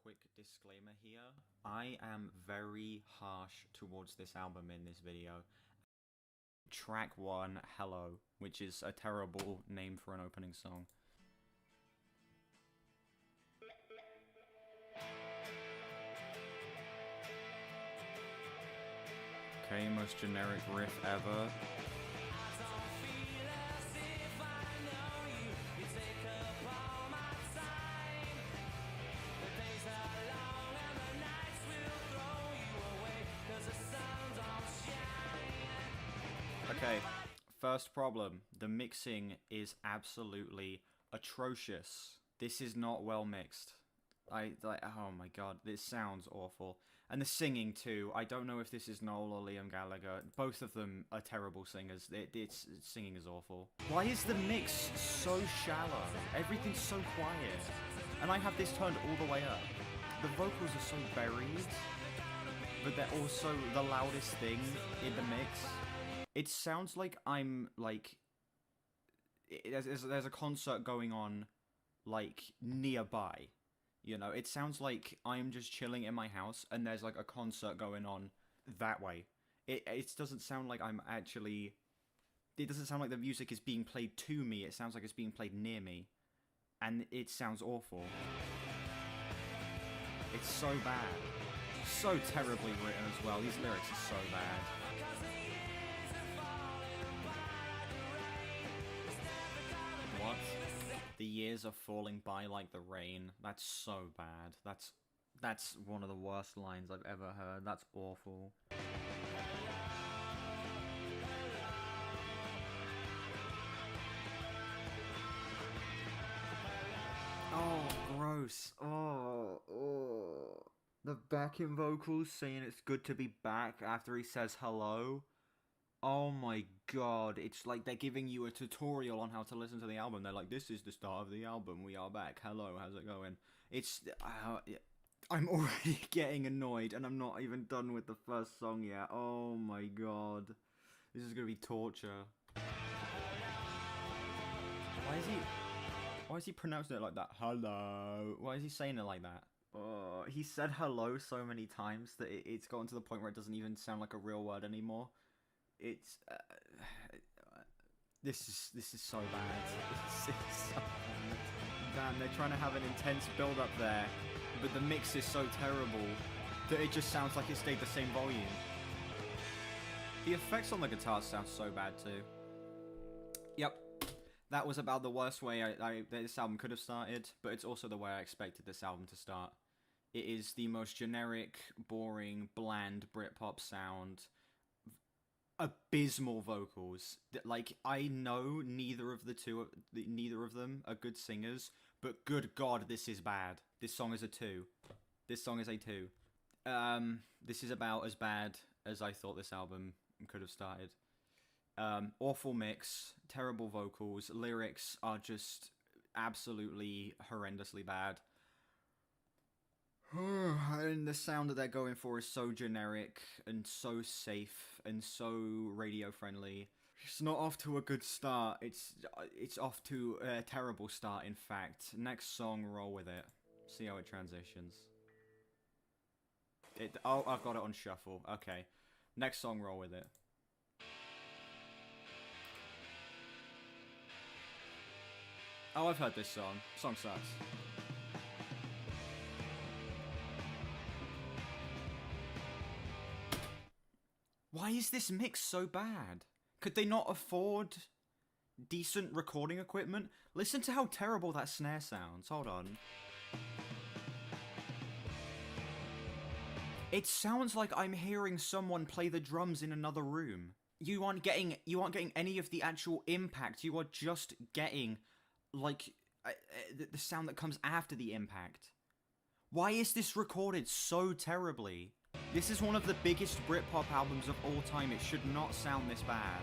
quick disclaimer here. I am very harsh towards this album in this video. Track 1, Hello, which is a terrible name for an opening song. Okay, most generic riff ever. Okay, first problem. The mixing is absolutely atrocious. This is not well mixed. Oh my god, this sounds awful. And the singing too. I don't know if this is Noel or Liam Gallagher. Both of them are terrible singers. Its singing is awful. Why is the mix so shallow? Everything's so quiet. And I have this turned all the way up. The vocals are so buried, but they're also the loudest thing in the mix. It sounds like I'm, like, there's a concert going on, like, nearby, you know? It sounds like I'm just chilling in my house, and there's, like, a concert going on that way. It doesn't sound like I'm actually... It doesn't sound like the music is being played to me, it sounds like it's being played near me. And it sounds awful. It's so bad. So terribly written as well, these lyrics are so bad. What? The years are falling by like the rain. That's so bad. That's one of the worst lines I've ever heard. That's awful. Oh, gross. Oh. The backing vocals saying it's good to be back after he says hello. Oh my god, it's like they're giving you a tutorial on how to listen to the album. They're like, this is the start of the album, we are back, hello, how's it going? It's, I'm already getting annoyed, and I'm not even done with the first song yet. Oh my god. This is gonna be torture. Why is he pronouncing it like that? Hello. Why is he saying it like that? Oh, he said hello so many times that it's gotten to the point where it doesn't even sound like a real word anymore. It's this is so bad. This is so bad. Damn, they're trying to have an intense build up there, but the mix is so terrible that it just sounds like it stayed the same volume. The effects on the guitar sound so bad too. Yep, that was about the worst way this album could have started, but it's also the way I expected this album to start. It is the most generic, boring, bland Britpop sound. Abysmal vocals. Like, I know neither of them are good singers, but good god, this is bad. This song is a 2. This song is a 2. This is about as bad as I thought this album could have started. Awful mix, terrible vocals, lyrics are just absolutely horrendously bad. And the sound that they're going for is so generic and so safe and so radio friendly. It's not off to a good start. It's off to a terrible start, in fact. Next song, roll with it. See how it transitions. Oh, I've got it on shuffle. Okay. Next song, roll with it. Oh, I've heard this song. Song sucks. Why is this mix so bad? Could they not afford decent recording equipment? Listen to how terrible that snare sounds. Hold on. It sounds like I'm hearing someone play the drums in another room. You aren't getting any of the actual impact. You are just getting, like, the sound that comes after the impact. Why is this recorded so terribly? This is one of the biggest Britpop albums of all time. It should not sound this bad.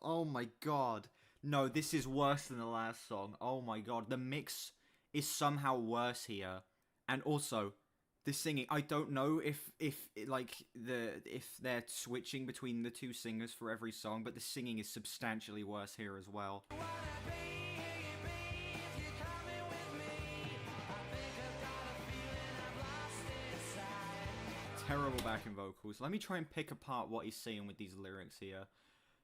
Oh my god. No, this is worse than the last song. Oh my god. The mix is somehow worse here. And also, The singing, I don't know if they're switching between the two singers for every song, but the singing is substantially worse here as well. Terrible backing vocals. Let me try and pick apart what he's saying with these lyrics here.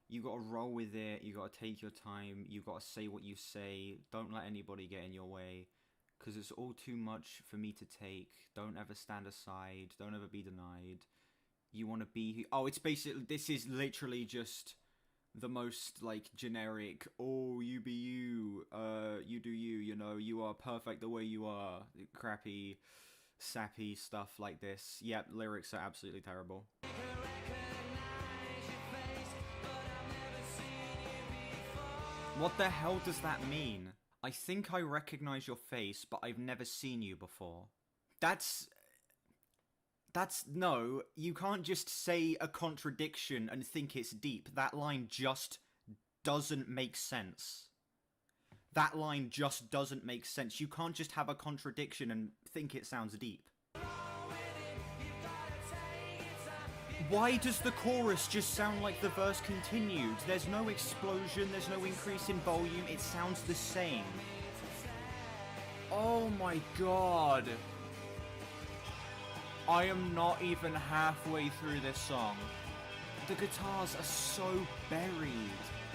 You gotta roll with it, you gotta take your time, you gotta say what you say, don't let anybody get in your way, cause it's all too much for me to take, don't ever stand aside, don't ever be denied, you wanna be... Oh, it's basically, this is literally just the most, like, generic, oh, you be you, you do you, you know, you are perfect the way you are, crappy, sappy stuff like this. Yep, lyrics are absolutely terrible. What the hell does that mean? I think I recognize your face, but I've never seen you before. That's... No, you can't just say a contradiction and think it's deep. That line just doesn't make sense. That line just doesn't make sense. You can't just have a contradiction and think it sounds deep. Why does the chorus just sound like the verse continued? There's no explosion, there's no increase in volume, it sounds the same. Oh my god. I am not even halfway through this song. The guitars are so buried.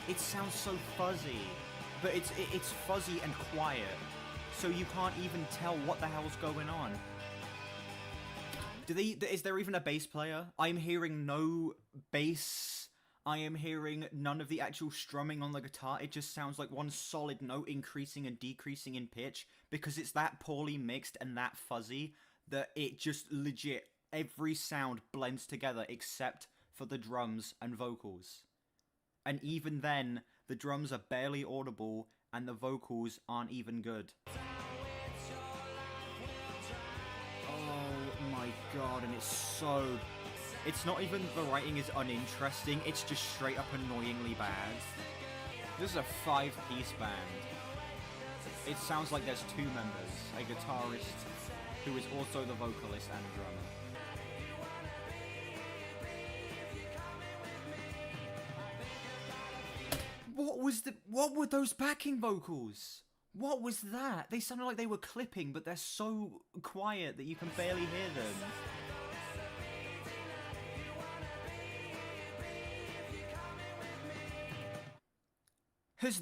It sounds so fuzzy. But it's fuzzy and quiet. So you can't even tell what the hell's going on. Is there even a bass player? I'm hearing no bass. I am hearing none of the actual strumming on the guitar. It just sounds like one solid note increasing and decreasing in pitch. Because it's that poorly mixed and that fuzzy that it just legit, every sound blends together except for the drums and vocals. And even then, the drums are barely audible and the vocals aren't even good. Oh my god, and it's not even the writing is uninteresting, it's just straight up annoyingly bad. This is a 5-piece band. It sounds like there's 2 members, a guitarist who is also the vocalist and drummer. What were those backing vocals? What was that? They sounded like they were clipping, but they're so quiet that you can barely hear them. Has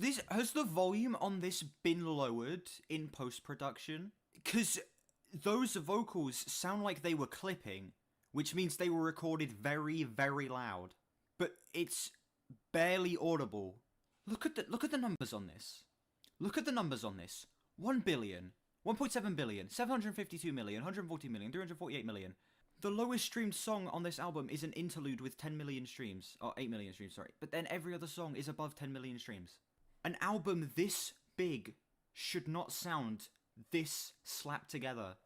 the volume on this been lowered in post-production? Because those vocals sound like they were clipping, which means they were recorded very, very loud. But it's barely audible. Look at the numbers on this. Look at the numbers on this. 1 billion, 1.7 billion, 752 million, 140 million, 348 million. The lowest streamed song on this album is an interlude with 10 million streams. Or 8 million streams, sorry. But then every other song is above 10 million streams. An album this big should not sound this slapped together.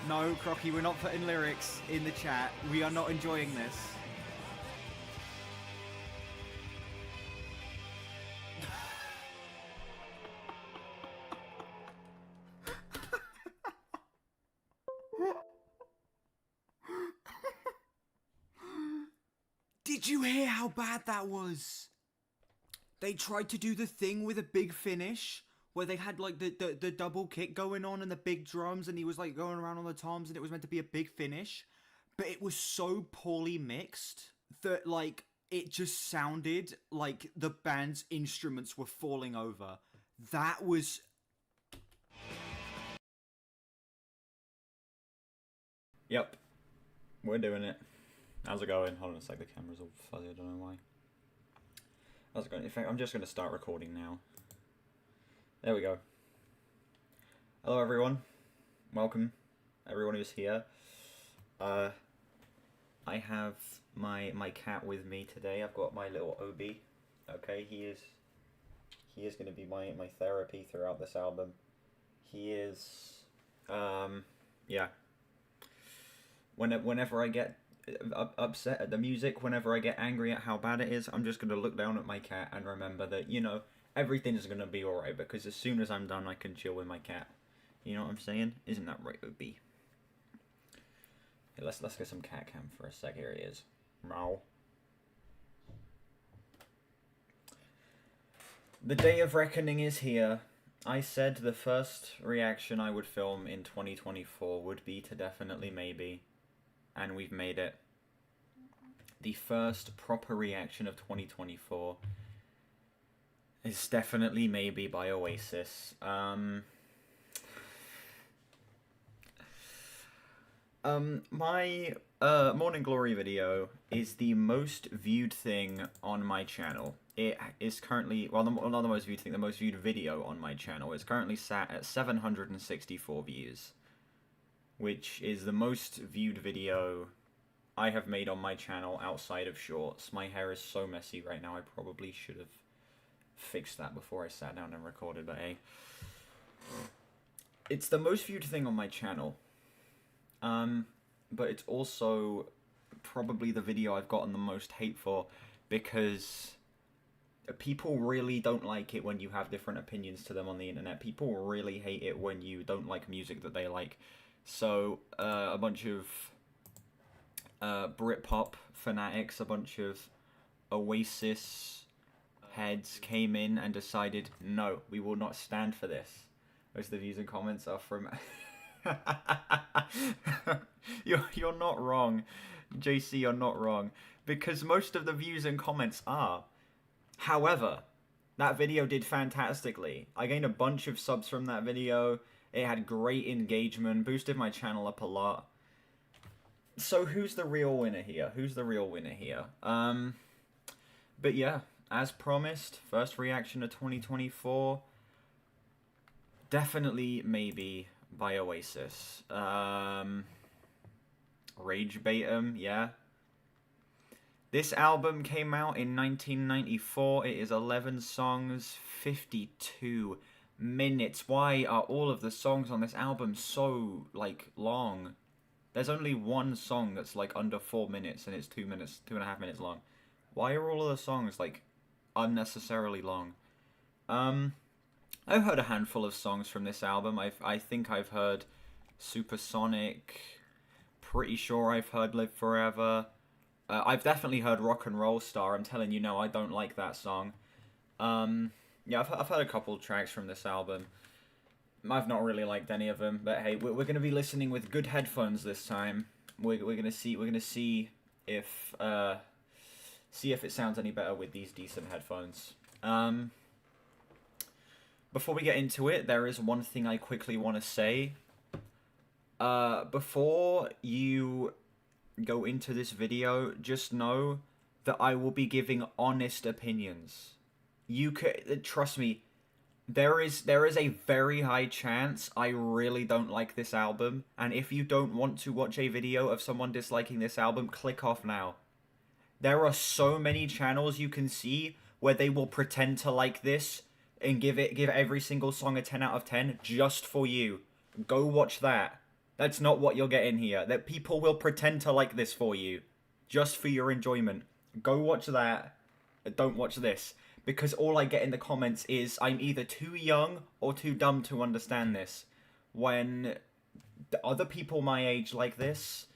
No, Crocky, we're not putting lyrics in the chat. We are not enjoying this. Did you hear how bad that was? They tried to do the thing with a big finish, where they had like the double kick going on and the big drums, and he was like going around on the toms, and it was meant to be a big finish, but it was so poorly mixed that like it just sounded like the band's instruments were falling over. That was... Yep, we're doing it. How's it going? Hold on a sec, the camera's all fuzzy, I don't know why. How's it going? In fact, I'm just going to start recording now. There we go. Hello everyone. Welcome, everyone who's here. I have my cat with me today. I've got my little Obi. Okay, he is going to be my therapy throughout this album. He is, yeah. Whenever I get upset at the music, whenever I get angry at how bad it is, I'm just going to look down at my cat and remember that, you know, everything's going to be alright, because as soon as I'm done, I can chill with my cat. You know what I'm saying? Isn't that right, Obi? Let's get some cat cam for a sec. Here he is. Meow. The day of reckoning is here. I said the first reaction I would film in 2024 would be to Definitely Maybe, and we've made it. The first proper reaction of 2024 is Definitely Maybe by Oasis. My Morning Glory video is the most viewed thing on my channel. It is currently, well, not the most viewed thing, the most viewed video on my channel. It's currently sat at 764 views, which is the most viewed video I have made on my channel outside of shorts. My hair is so messy right now, I probably should have fixed that before I sat down and recorded, but hey. It's the most viewed thing on my channel. But it's also probably the video I've gotten the most hate for, because people really don't like it when you have different opinions to them on the internet. People really hate it when you don't like music that they like. So, a bunch of Britpop fanatics, a bunch of Oasis heads came in and decided, no, we will not stand for this. Most of the views and comments are from... You're not wrong, JC, you're not wrong, because most of the views and comments are. However, that video did fantastically. I gained a bunch of subs from that video. It had great engagement, boosted my channel up a lot. So who's the real winner here? Who's the real winner here? But yeah, as promised, first reaction to 2024, Definitely Maybe by Oasis. Rage bait 'em, yeah. This album came out in 1994. It is 11 songs, 52 minutes. Why are all of the songs on this album so, like, long? There's only one song that's, like, under 4 minutes, and it's 2.5 minutes long. Why are all of the songs, like, unnecessarily long? I've heard a handful of songs from this album. I think I've heard Supersonic. Pretty sure I've heard Live Forever. I've definitely heard Rock and Roll Star. I'm telling you, no, I don't like that song. Yeah, I've heard a couple tracks from this album. I've not really liked any of them, but hey, we're going to be listening with good headphones this time. We're going to see if it sounds any better with these decent headphones. Before we get into it, there is one thing I quickly want to say. Before you go into this video, just know that I will be giving honest opinions. You could trust me. There is a very high chance I really don't like this album, and if you don't want to watch a video of someone disliking this album, click off now. There are so many channels you can see where they will pretend to like this and give every single song a 10 out of 10 just for you. Go watch that. That's not what you're getting here. That people will pretend to like this for you, just for your enjoyment. Go watch that. Don't watch this. Because all I get in the comments is I'm either too young or too dumb to understand this. When other people my age like this,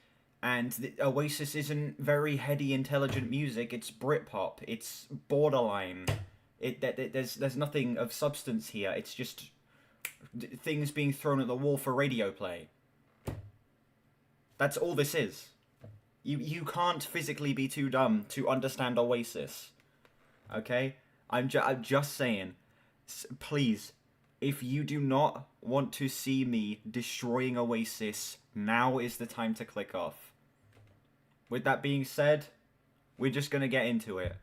and Oasis isn't very heady, intelligent music. It's Britpop. It's borderline. There's nothing of substance here. It's just things being thrown at the wall for radio play. That's all this is. You can't physically be too dumb to understand Oasis. Okay? I'm just saying, please, if you do not want to see me destroying Oasis, now is the time to click off. With that being said, we're just gonna get into it.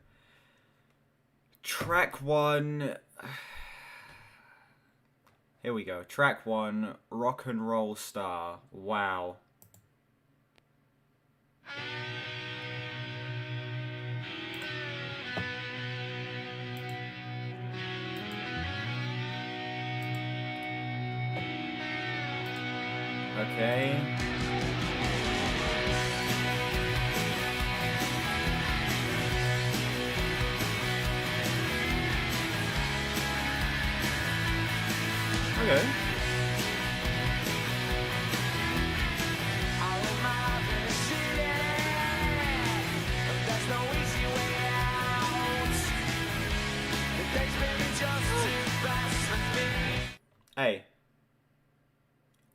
Track 1... Here we go. Track 1, Rock and Roll Star. Wow. Okay. Okay.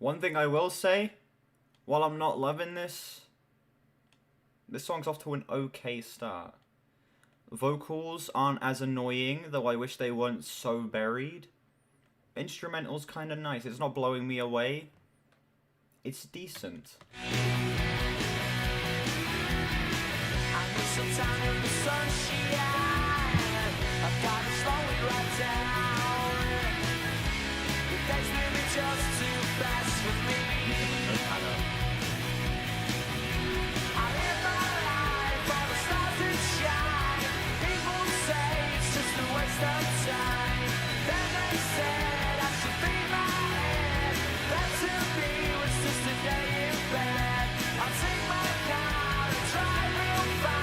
One thing I will say, while I'm not loving this song's off to an okay start. Vocals aren't as annoying, though I wish they weren't so buried. Instrumental's kind of nice. It's not blowing me away. It's decent. Some time in the sunshine, I've got to slow it right down. The days maybe just too fast for me. I live my life for the stars that shine. People say it's just a waste of time. Then they said I should be my head. That to me was just a day in bed. I'll take my car and drive real far.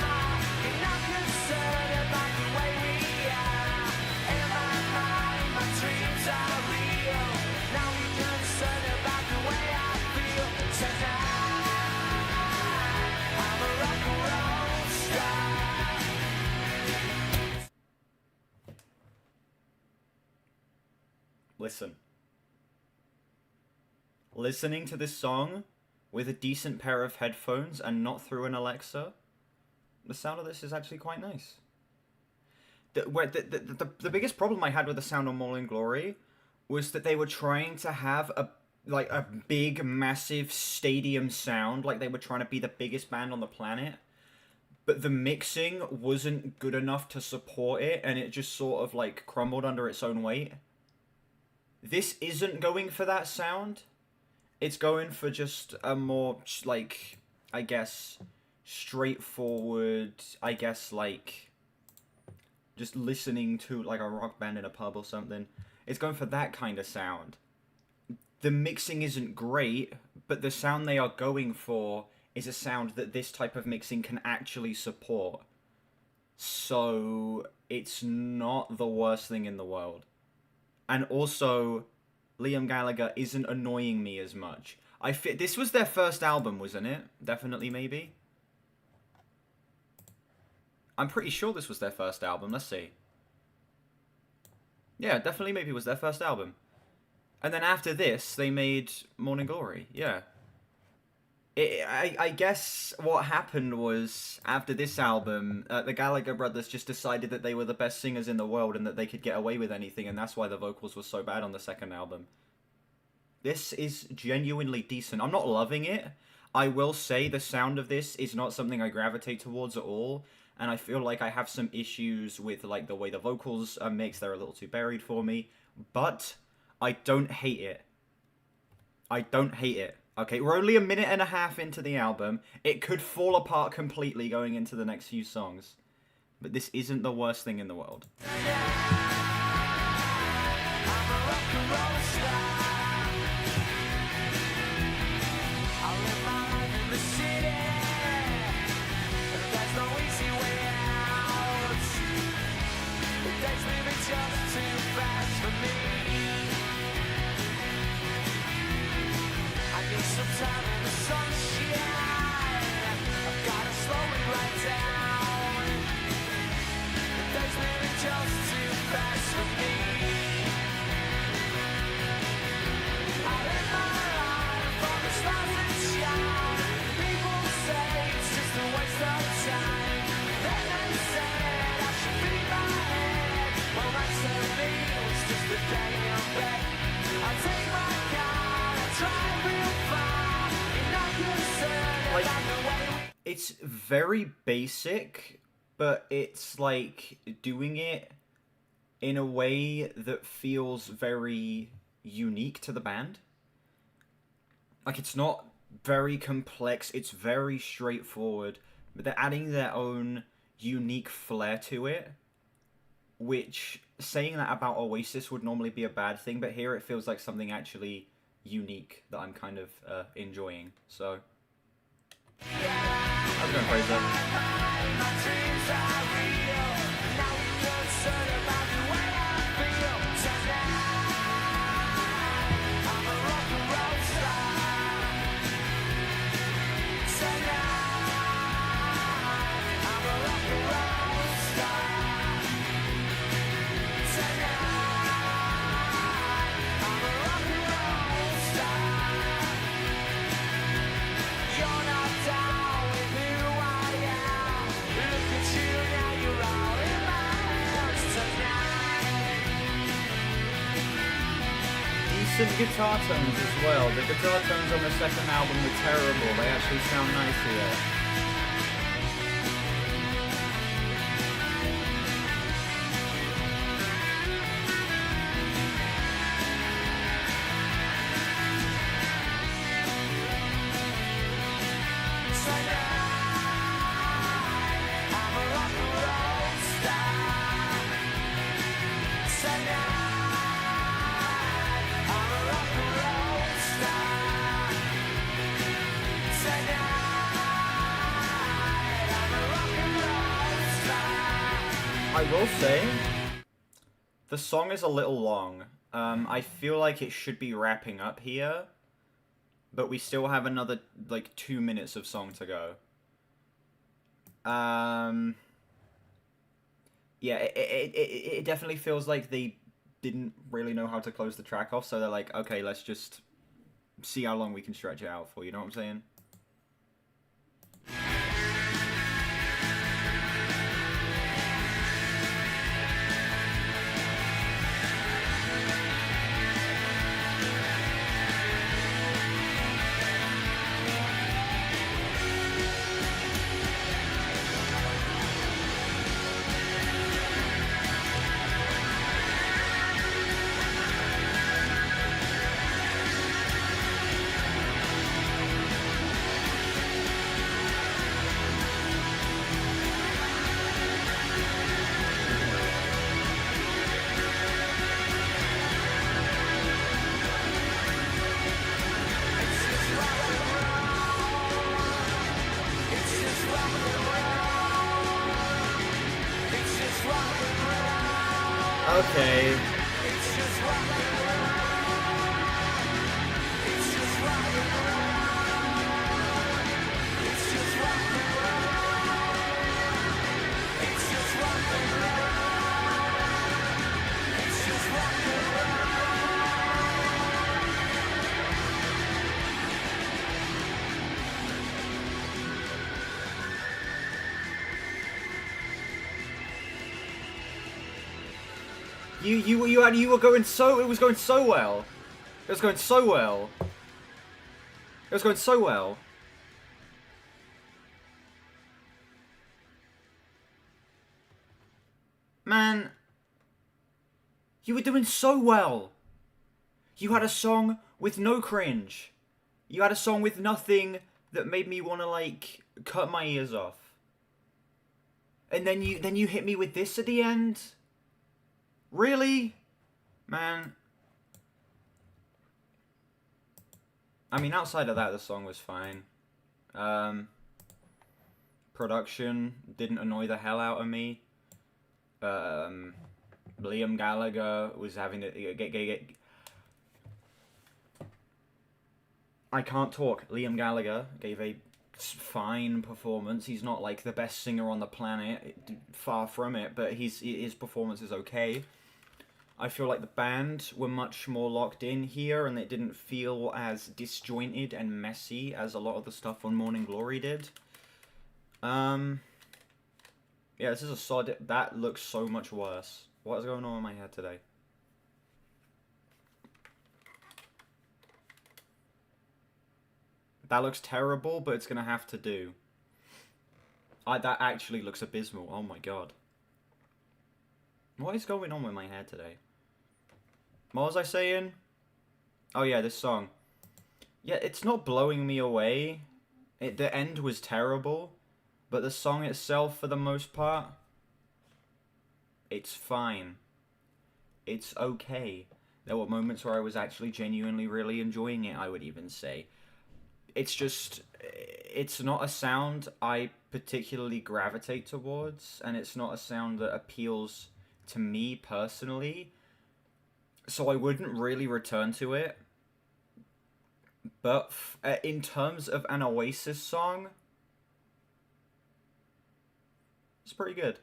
Listen. Listening to this song with a decent pair of headphones and not through an Alexa, the sound of this is actually quite nice. The biggest problem I had with the sound on Morning Glory was that they were trying to have a big, massive stadium sound, like they were trying to be the biggest band on the planet, but the mixing wasn't good enough to support it, and it just sort of like crumbled under its own weight. This isn't going for that sound. It's going for just a more, like, I guess, straightforward, I guess, like, just listening to, like, a rock band in a pub or something. It's going for that kind of sound. The mixing isn't great, but the sound they are going for is a sound that this type of mixing can actually support. So, it's not the worst thing in the world. And also, Liam Gallagher isn't annoying me as much. This was their first album, wasn't it? Definitely, maybe? I'm pretty sure this was their first album. Let's see. Yeah, definitely maybe it was their first album. And then after this, they made Morning Glory. Yeah. I guess what happened was, after this album, the Gallagher brothers just decided that they were the best singers in the world and that they could get away with anything, and that's why the vocals were so bad on the second album. This is genuinely decent. I'm not loving it. I will say the sound of this is not something I gravitate towards at all, and I feel like I have some issues with like the way the vocals are mixed. They're a little too buried for me, but I don't hate it. I don't hate it. Okay, we're only a minute and a half into the album. It could fall apart completely going into the next few songs. But this isn't the worst thing in the world. Some time in the sunshine, I've got to slow it right down. The days maybe just too fast for me. I live my life for the stars that shine. People say it's just a waste of time. Then they said I should be my head. Well, that's to me, it's just a day in bed. I'll take my car and drive real far. Like, it's very basic, but it's like doing it in a way that feels very unique to the band. Like, it's not very complex, it's very straightforward, but they're adding their own unique flair to it, which, saying that about Oasis would normally be a bad thing, but here it feels like something actually unique that I'm kind of enjoying. So I'm going Fraser. those guitar tones as well. The guitar tones on the second album were terrible. They actually sound nice here. I will say, the song is a little long. I feel like it should be wrapping up here, but we still have another, like, 2 minutes of song to go. Yeah, it definitely feels like they didn't really know how to close the track off, so they're like, okay, let's just see how long we can stretch it out for, you know what I'm saying? Okay. You were going so, it was going so well. It was going so well. It was going so well. Man, you were doing so well. You had a song with no cringe. You had a song with nothing that made me want to, like, cut my ears off. And then you hit me with this at the end? Really? Man. I mean, outside of that, the song was fine. Production didn't annoy the hell out of me. Liam Gallagher was having to get I can't talk. Liam Gallagher gave a fine performance. He's not like the best singer on the planet, far from it, but his performance is okay. I feel like the band were much more locked in here, and it didn't feel as disjointed and messy as a lot of the stuff on Morning Glory did. Yeah, this is a solid. That looks so much worse. What is going on in my head today? That looks terrible, but it's gonna have to do. That actually looks abysmal. Oh my god. What is going on with my head today? What was I saying? Oh yeah, this song. Yeah, it's not blowing me away. The end was terrible, but the song itself, for the most part, it's fine. It's okay. There were moments where I was actually genuinely really enjoying it, I would even say. It's just, it's not a sound I particularly gravitate towards, and it's not a sound that appeals to me personally, so I wouldn't really return to it. But in terms of an Oasis song, it's pretty good.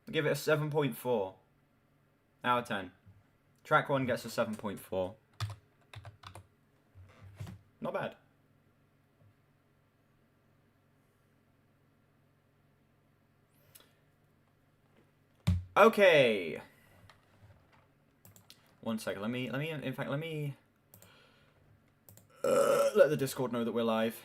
I'll give it a 7.4 out of 10. Track 1 gets a 7.4. Not bad. Okay. 1 second. Let me Let the Discord know that we're live.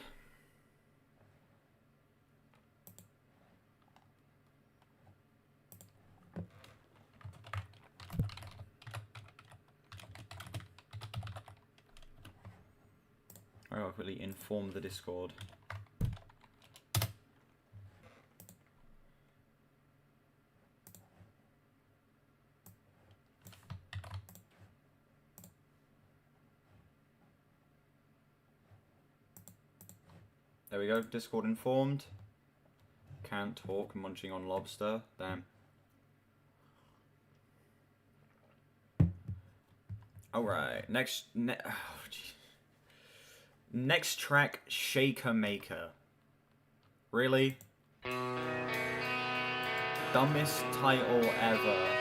I'll quickly inform the Discord. There we go, Discord informed. Can't talk, munching on lobster. Damn. Alright, next track, Shakermaker. Really? Dumbest title ever.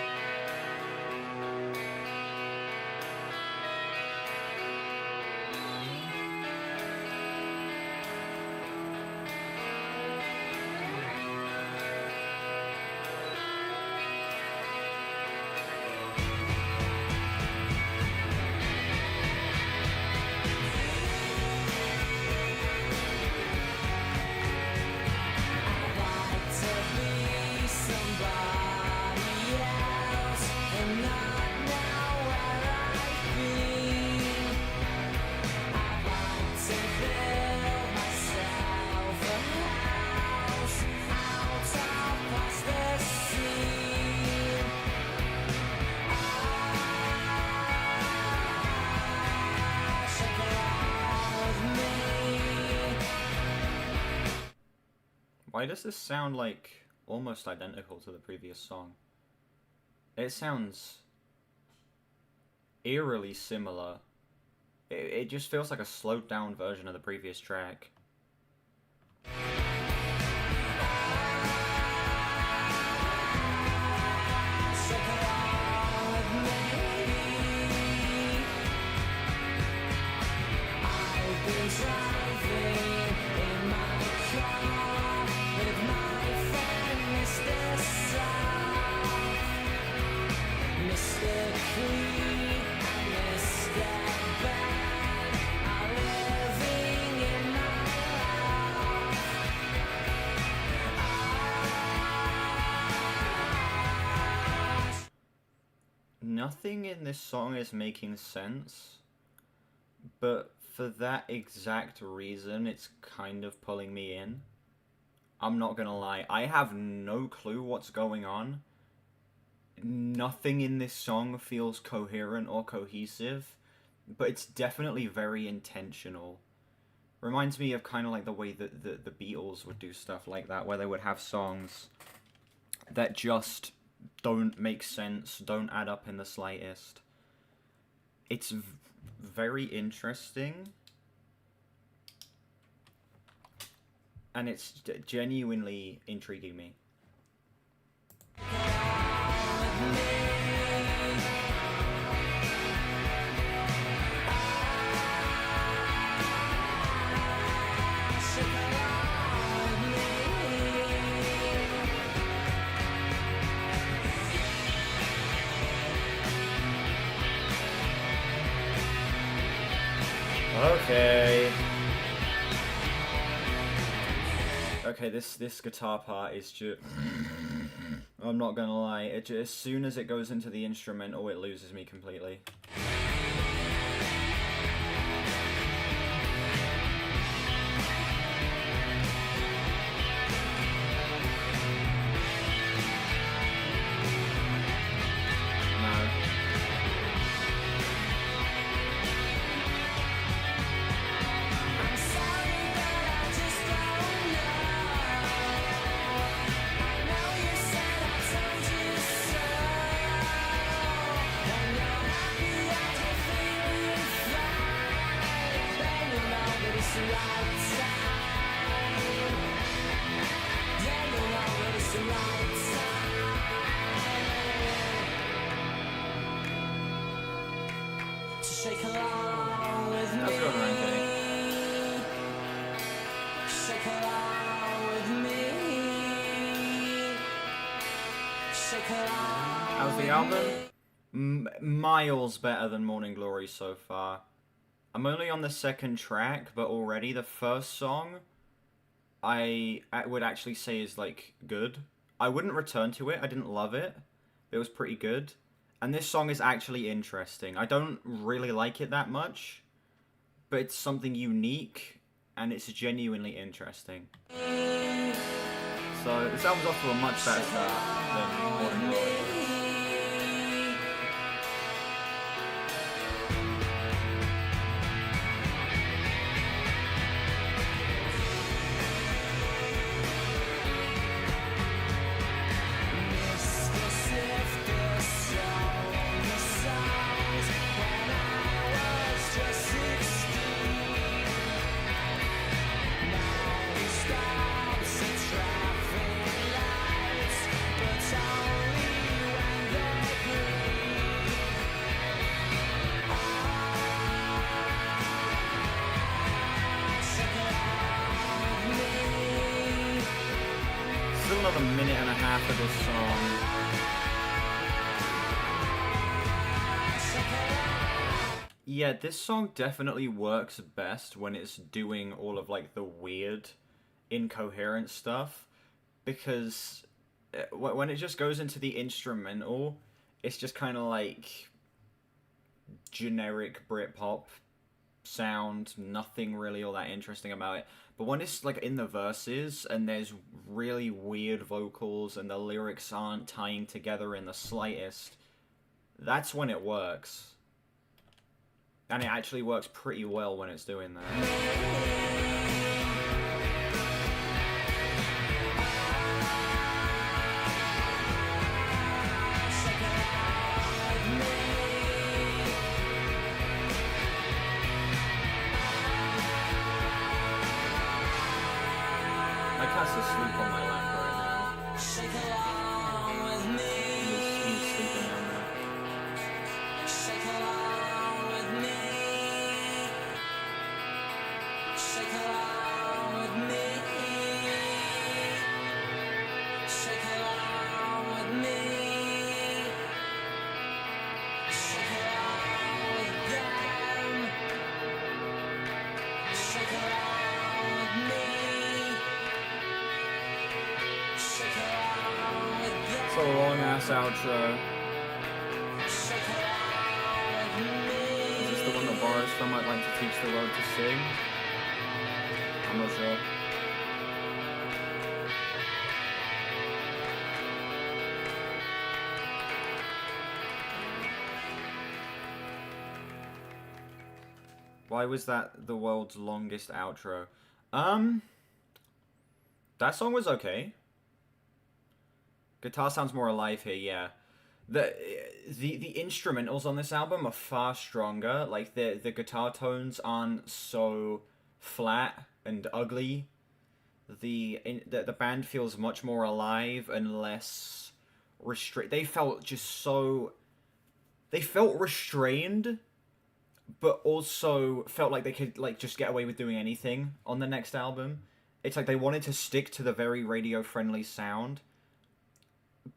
Why does this sound like almost identical to the previous song? It sounds eerily similar. It just feels like a slowed down version of the previous track. Nothing in this song is making sense, but for that exact reason, it's kind of pulling me in. I'm not gonna lie, I have no clue what's going on. Nothing in this song feels coherent or cohesive, but it's definitely very intentional. Reminds me of kind of like the way that the Beatles would do stuff like that, where they would have songs that just don't make sense, don't add up in the slightest. It's very interesting, and it's genuinely intriguing me. Okay, this guitar part is just... I'm not gonna lie, as soon as it goes into the instrumental, it loses me completely. How's the album? Miles better than Morning Glory so far. I'm only on the second track, but already the first song I would actually say is like good. I wouldn't return to it. I didn't love it. It was pretty good. And this song is actually interesting. I don't really like it that much, but it's something unique and it's genuinely interesting. So this album's off to a much better start than Morning Glory. Still another minute and a half of this song. Yeah, this song definitely works best when it's doing all of like the weird, incoherent stuff, because when it just goes into the instrumental, it's just kind of like generic Britpop sound, nothing really all that interesting about it. But when it's like in the verses and there's really weird vocals and the lyrics aren't tying together in the slightest, that's when it works. And it actually works pretty well when it's doing that. My cat's asleep on my lap right now. He's sleeping on there. It's a long ass outro. Is this the one that borrows from I'd Like to Teach the World to Sing? I'm not sure. Why was that the world's longest outro? That song was okay. Guitar sounds more alive here, yeah. The instrumentals on this album are far stronger. Like the guitar tones aren't so flat and ugly. The band feels much more alive and less they felt restrained, but also felt like they could like just get away with doing anything on the next album. It's like they wanted to stick to the very radio friendly sound,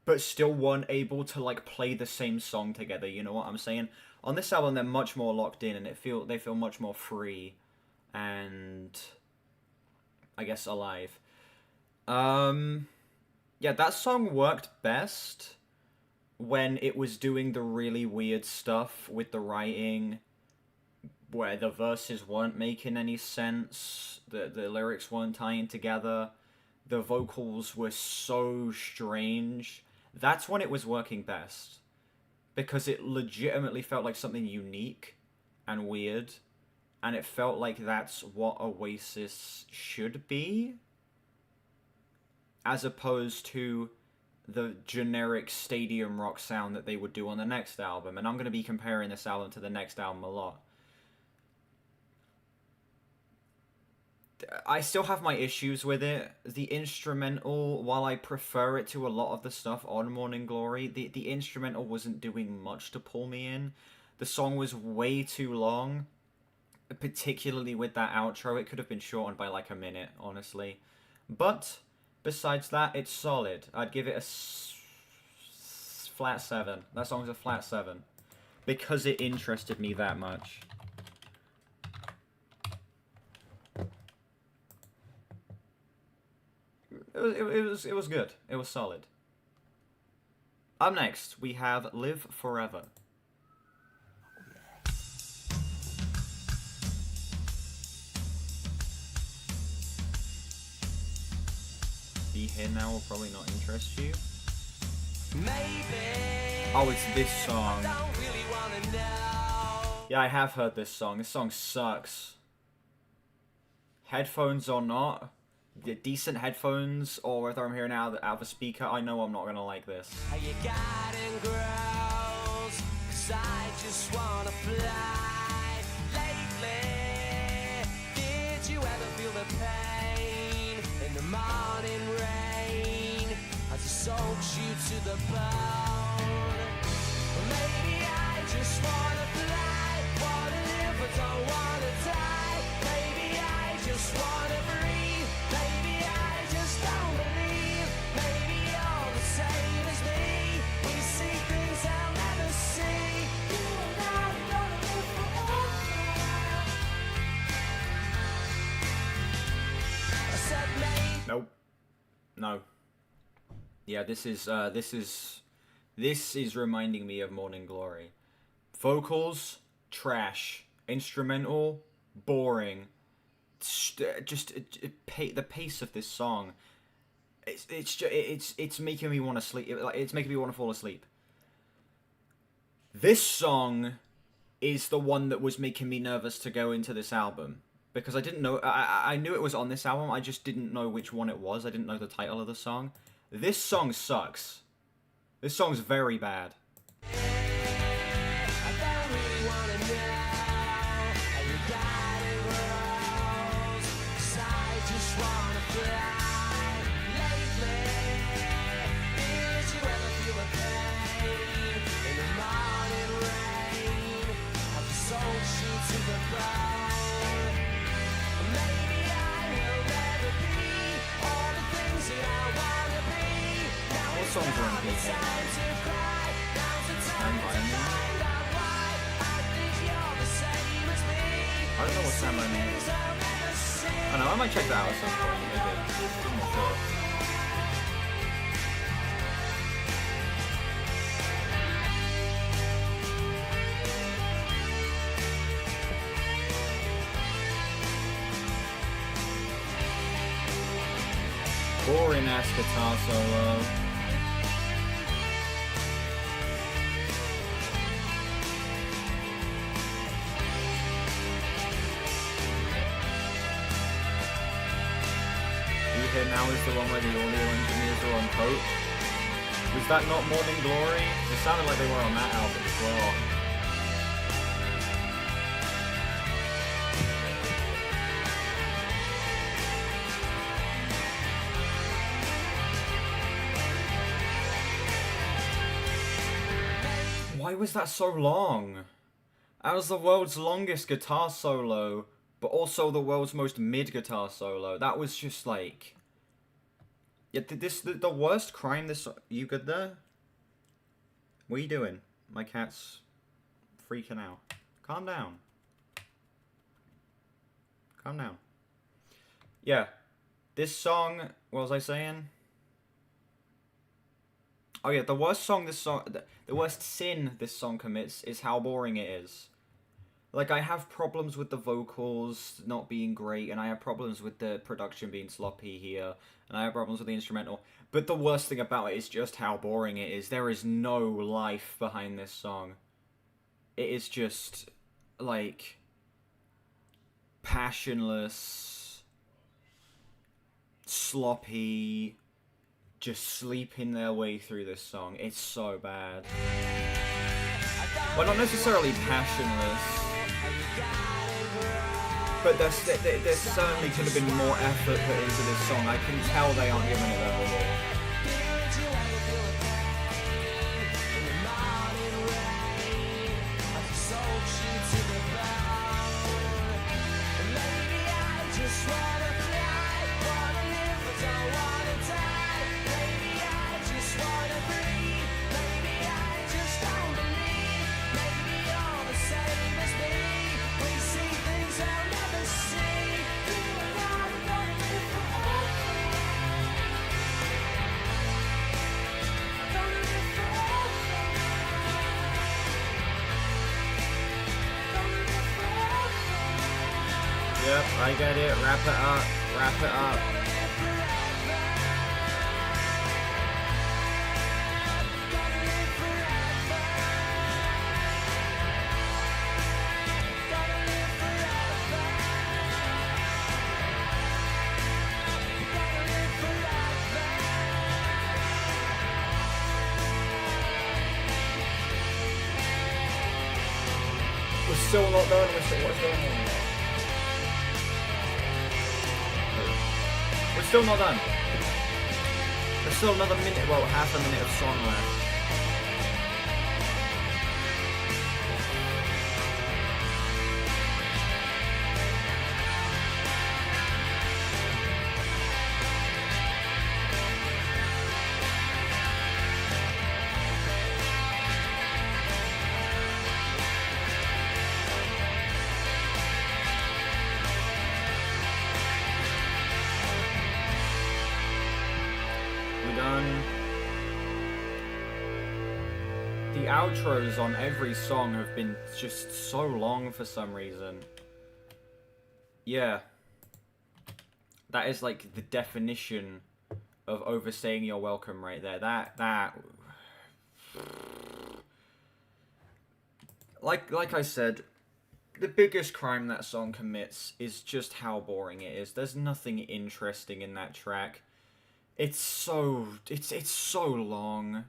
but still weren't able to like play the same song together. You know what I'm saying? On this album, they're much more locked in, and they feel much more free, and I guess alive. Yeah, that song worked best when it was doing the really weird stuff with the writing, where the verses weren't making any sense, the lyrics weren't tying together, the vocals were so strange. That's when it was working best, because it legitimately felt like something unique and weird, and it felt like that's what Oasis should be, as opposed to the generic stadium rock sound that they would do on the next album. And I'm going to be comparing this album to the next album a lot. I still have my issues with it. The instrumental, while I prefer it to a lot of the stuff on Morning Glory, the instrumental wasn't doing much to pull me in. The song was way too long, particularly with that outro. It could have been shortened by like a minute, honestly. But besides that, it's solid. I'd give it a flat 7. That song's a flat 7. Because it interested me that much. it was good. It was solid. Up next, we have Live Forever. Be Here Now will probably not interest you. Maybe. Oh, it's this song. I don't really wanna know. Yeah, I have heard this song. This song sucks. Headphones or not, decent headphones, or whether I'm hearing out of a speaker, I know I'm not gonna like this. How you gotten gross? 'Cause I just wanna fly. Lately, did you ever feel the pain in the morning rain as it soaks you to the bone? Well, maybe I just wanna fly, wanna live but don't wanna die. Maybe I just wanna breathe. Maybe I just don't believe. Maybe you're the same as me. We see things I'll never see. You and I are gonna live forever. I said maybe. Nope. No. Yeah, this is reminding me of Morning Glory. Vocals, trash. Instrumental, boring. The pace of this song. It's making me want to sleep. It's making me want to fall asleep. This song is the one that was making me nervous to go into this album. Because I didn't know, I knew it was on this album, I just didn't know which one it was. I didn't know the title of the song. This song sucks. This song's very bad. I don't really wanna know how you got it rose. 'Cause I just wanna fly. Lately, did you ever feel the pain in the morning rain? How the soul shoots to the bone. Maybe I will never be all the things that I wanna be. Now What it's songs are on not the BK? time to cry. Now's the time to find out why. I think you're the same as me. I don't know what Stand By Me is. Things I'll never see. I know, I might check that out at some point, maybe. I'm not sure. Boring ass guitar solo. Be Here Now is the one where the audio engineers are on coke. Was that not Morning Glory? It sounded like they were on that album as well. Why was that so long? That was the world's longest guitar solo, but also the world's most mid guitar solo. That was just like... Yeah, the worst crime this... You good there? What are you doing? My cat's freaking out. Calm down. Calm down. Yeah. This song... What was I saying? Oh yeah, the worst sin this song commits is how boring it is. Like, I have problems with the vocals not being great, and I have problems with the production being sloppy here, and I have problems with the instrumental. But the worst thing about it is just how boring it is. There is no life behind this song. It is just, like, passionless, sloppy, just sleeping their way through this song. It's so bad. Well, not necessarily passionless, but there certainly could have been more effort put into this song. I can tell they aren't giving it their all. Yep, I get it. Wrap it up. Wrap it up. We're still not done. What's going on? We're still not done. There's still another minute, well, half a minute of song left. The outros on every song have been just so long for some reason. Yeah. That is like the definition of overstaying your welcome right there. That like I said, the biggest crime that song commits is just how boring it is. There's nothing interesting in that track. It's so long.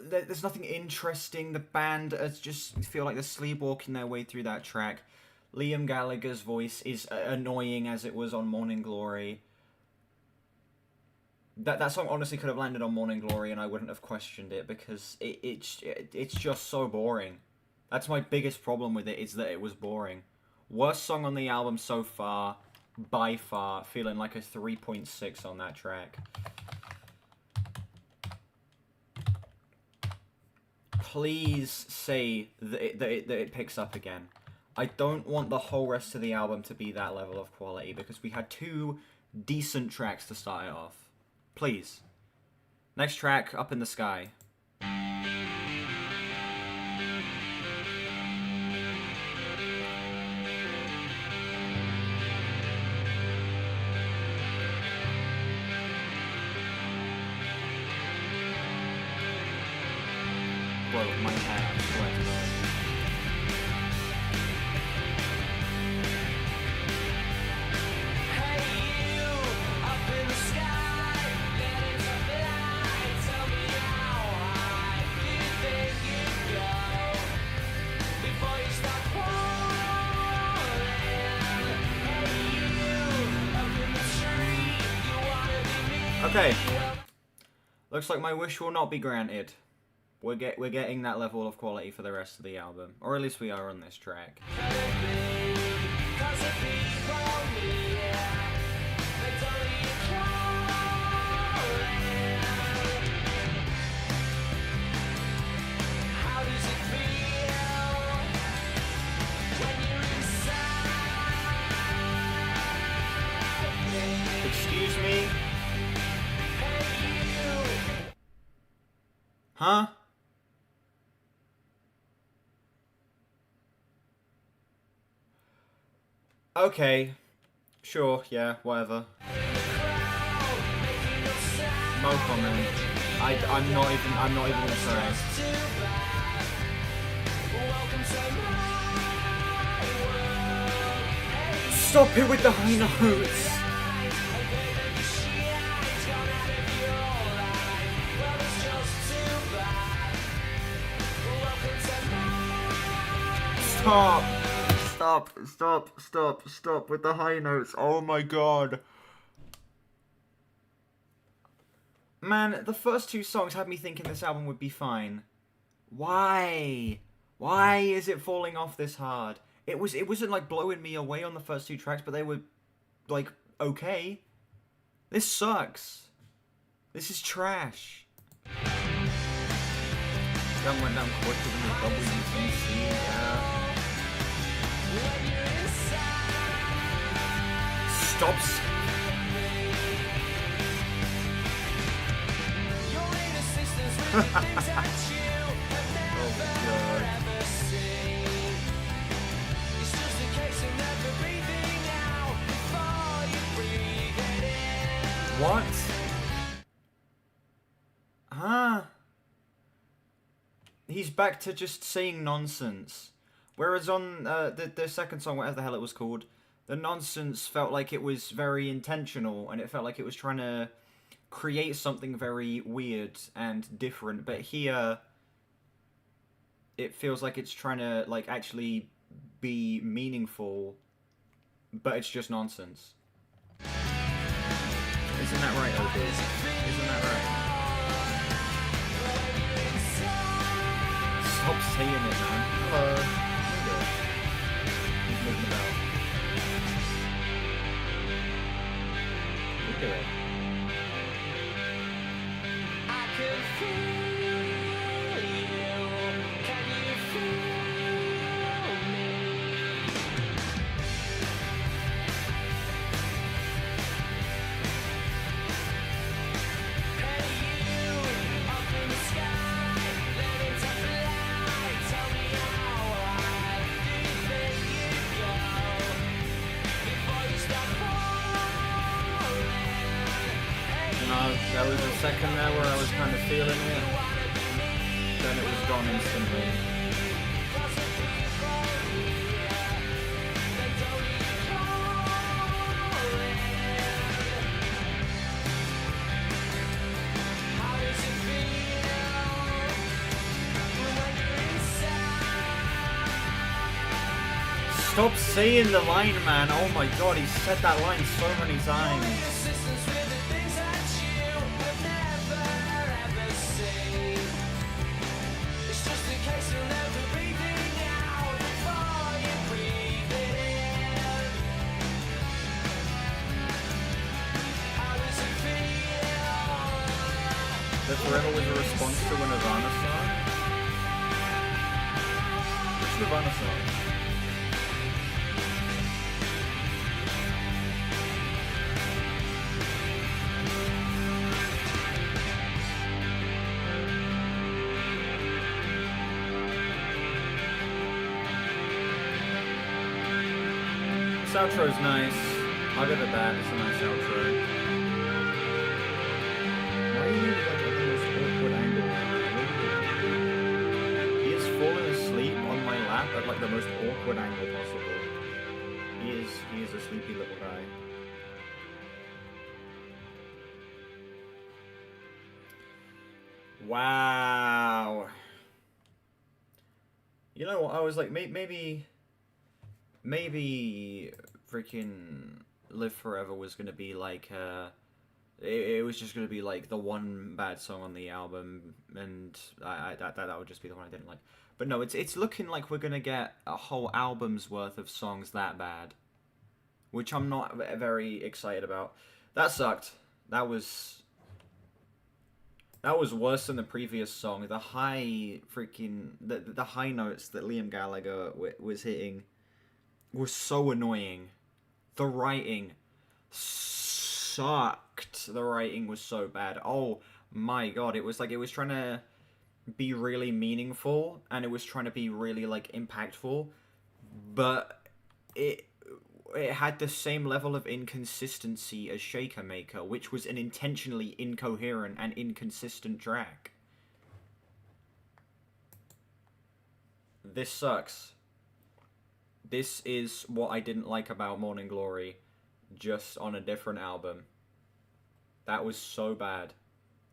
There's nothing interesting. The band just feel like they're sleepwalking their way through that track. Liam Gallagher's voice is annoying as it was on Morning Glory. That song honestly could have landed on Morning Glory and I wouldn't have questioned it because it's just so boring. That's my biggest problem with it, is that it was boring. Worst song on the album so far, by far, feeling like a 3.6 on that track. Please say that it picks up again. I don't want the whole rest of the album to be that level of quality because we had 2 decent tracks to start it off. Please. Next track, Up in the Sky. Bro, my hat, I swear to God. Okay. Looks like my wish will not be granted. We're getting that level of quality for the rest of the album. Or at least we are on this track. Excuse me? Huh? Okay. Sure, yeah, whatever. No comment. I'm not even gonna say. Stop it with the high notes! Stop with the high notes. Oh my god. Man, the first 2 songs had me thinking this album would be fine. Why? Why is it falling off this hard? It wasn't like blowing me away on the first 2 tracks, but they were like okay. This sucks. This is trash. Gun went down quicker than the WTC, yeah. Stops. Oh my god. What? Huh? He's back to just saying nonsense. Whereas on the second song, whatever the hell it was called, the nonsense felt like it was very intentional, and it felt like it was trying to create something very weird and different. But here, it feels like it's trying to like actually be meaningful, but it's just nonsense. Isn't that right, OB? Isn't that right? Stop saying it, man. Hello. He's moving about. Look at it. I can feel you. Can you feel me? Hey you, up in the sky, learning to fly. Tell me how high do you think you go before you start falling? No, there was a second there where I was kind of feeling it. Then it was gone instantly. Stop saying the line, man. Oh my god, he said that line so many times. The Forever was a response to a Nirvana song? Which Nirvana song? This outro's nice. I'll give it that. It's a nice outro. Why are you like at the most awkward angle? He is falling asleep on my lap at like the most awkward angle possible. He is a sleepy little guy. Wow. You know what? I was like, maybe freaking Live Forever was gonna be like, it was just gonna be like the one bad song on the album, and that would just be the one I didn't like. But no, it's looking like we're gonna get a whole album's worth of songs that bad, which I'm not very excited about. That sucked. That was worse than the previous song. The high freaking the high notes that Liam Gallagher was hitting was so annoying. The writing sucked. The writing was so bad. Oh my god, it was like it was trying to be really meaningful and it was trying to be really like impactful, but it had the same level of inconsistency as Shakermaker, which was an intentionally incoherent and inconsistent track. This sucks. This is what I didn't like about Morning Glory, just on a different album. That was so bad.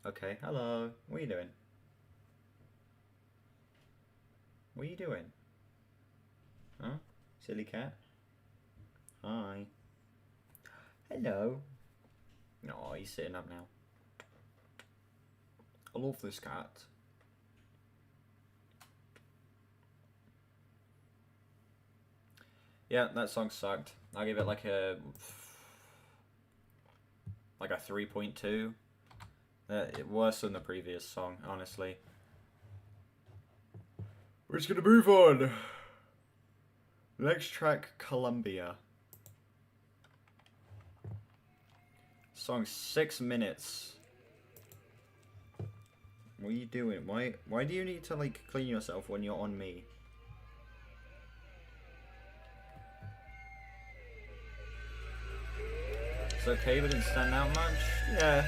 Okay, hello. What are you doing? What are you doing? Huh? Silly cat? Hi. Hello. Oh, he's sitting up now. I love this cat. Yeah, that song sucked. I'll give it like a 3.2. Worse than the previous song, honestly. We're just gonna move on. Next track, Columbia. Song 6 minutes. What are you doing? Why do you need to like clean yourself when you're on me? It's okay, but it didn't stand out much. Yeah,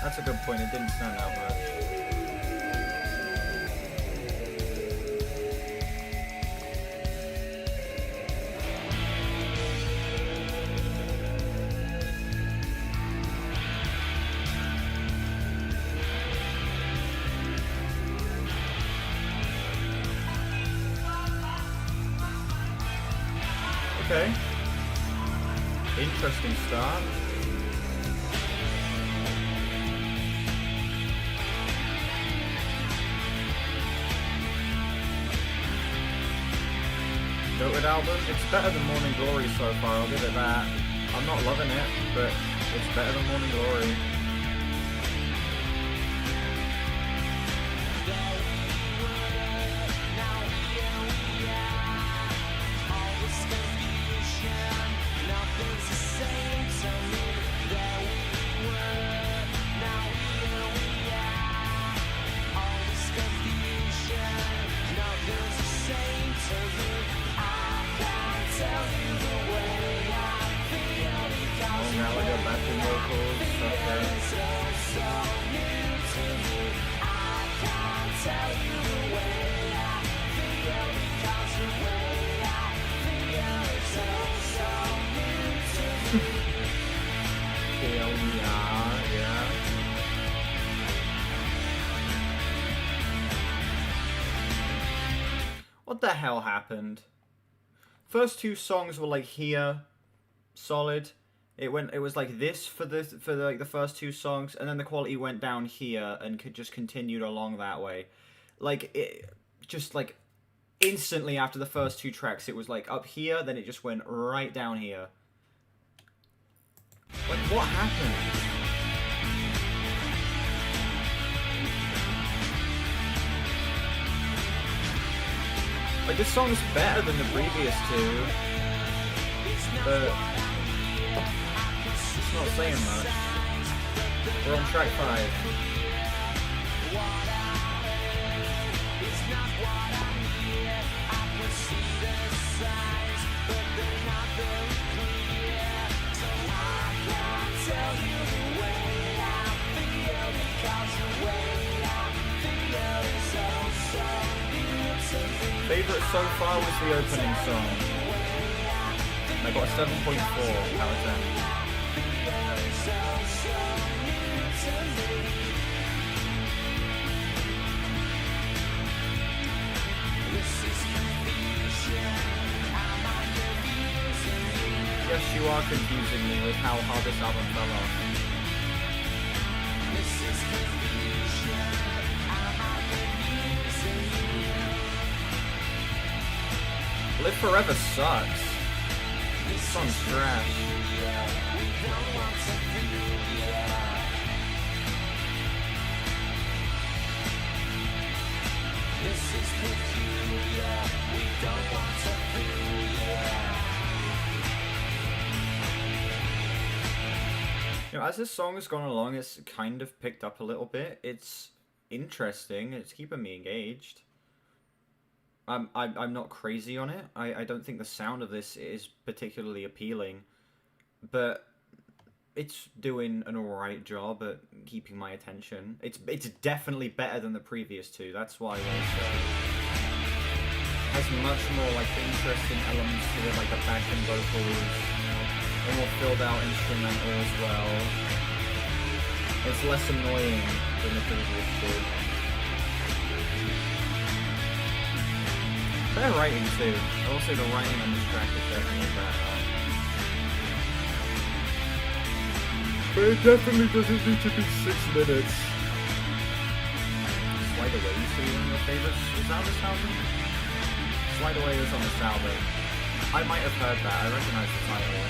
that's a good point. It didn't stand out much. Okay. Interesting start. Goated album. It's better than Morning Glory so far, I'll give it that. I'm not loving it, but it's better than Morning Glory. Now I got backing vocals, yeah. What the hell happened? First two songs were like here, solid. It was like this for like the first two songs, and then the quality went down here and just continued along that way. Like it just like instantly after the first two tracks, it was like up here, then it just went right down here. Like what happened? Like this song's better than the previous two, but it's not saying much. We're on track 5. Favorite so far was the opening song. I got a 7.4 out of 10. Yes, you are confusing me with how hard this album fell off. Live Forever sucks. This song's trash. You know, as this song has gone along, it's kind of picked up a little bit. It's interesting. It's keeping me engaged. I'm not crazy on it. I don't think the sound of this is particularly appealing, but it's doing an alright job at keeping my attention. It's definitely better than the previous two. That's why there's has much more like interesting elements to it, like the backing vocals, a more filled out instrumental as well. It's less annoying than the previous two. Better writing too. I will say the writing on this track is definitely better. But it definitely doesn't need to be 6 minutes. Slide Away used to be one of your favorites. Is that on this album? Slide Away is on this album. I might have heard that. I recognize the title.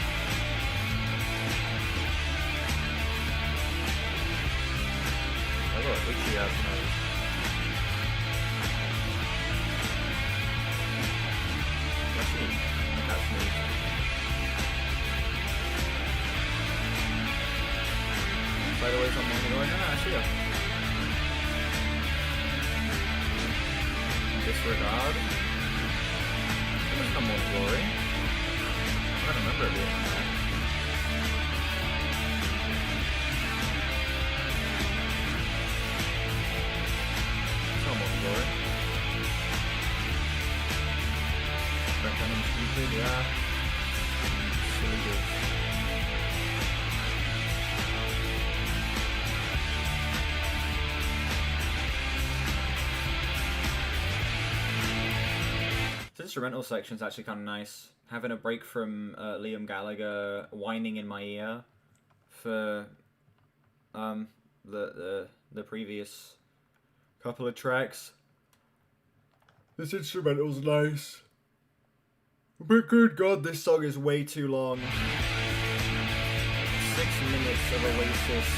I got an itchy ass nose. Slide Away from Morning Glory. No, I see ya. Disregard. It was no Morning Glory. I don't remember it being that. instrumental section is actually kind of nice. Having a break from Liam Gallagher whining in my ear for the previous couple of tracks. This instrumental's nice. But good god, this song is way too long. 6 minutes of Oasis.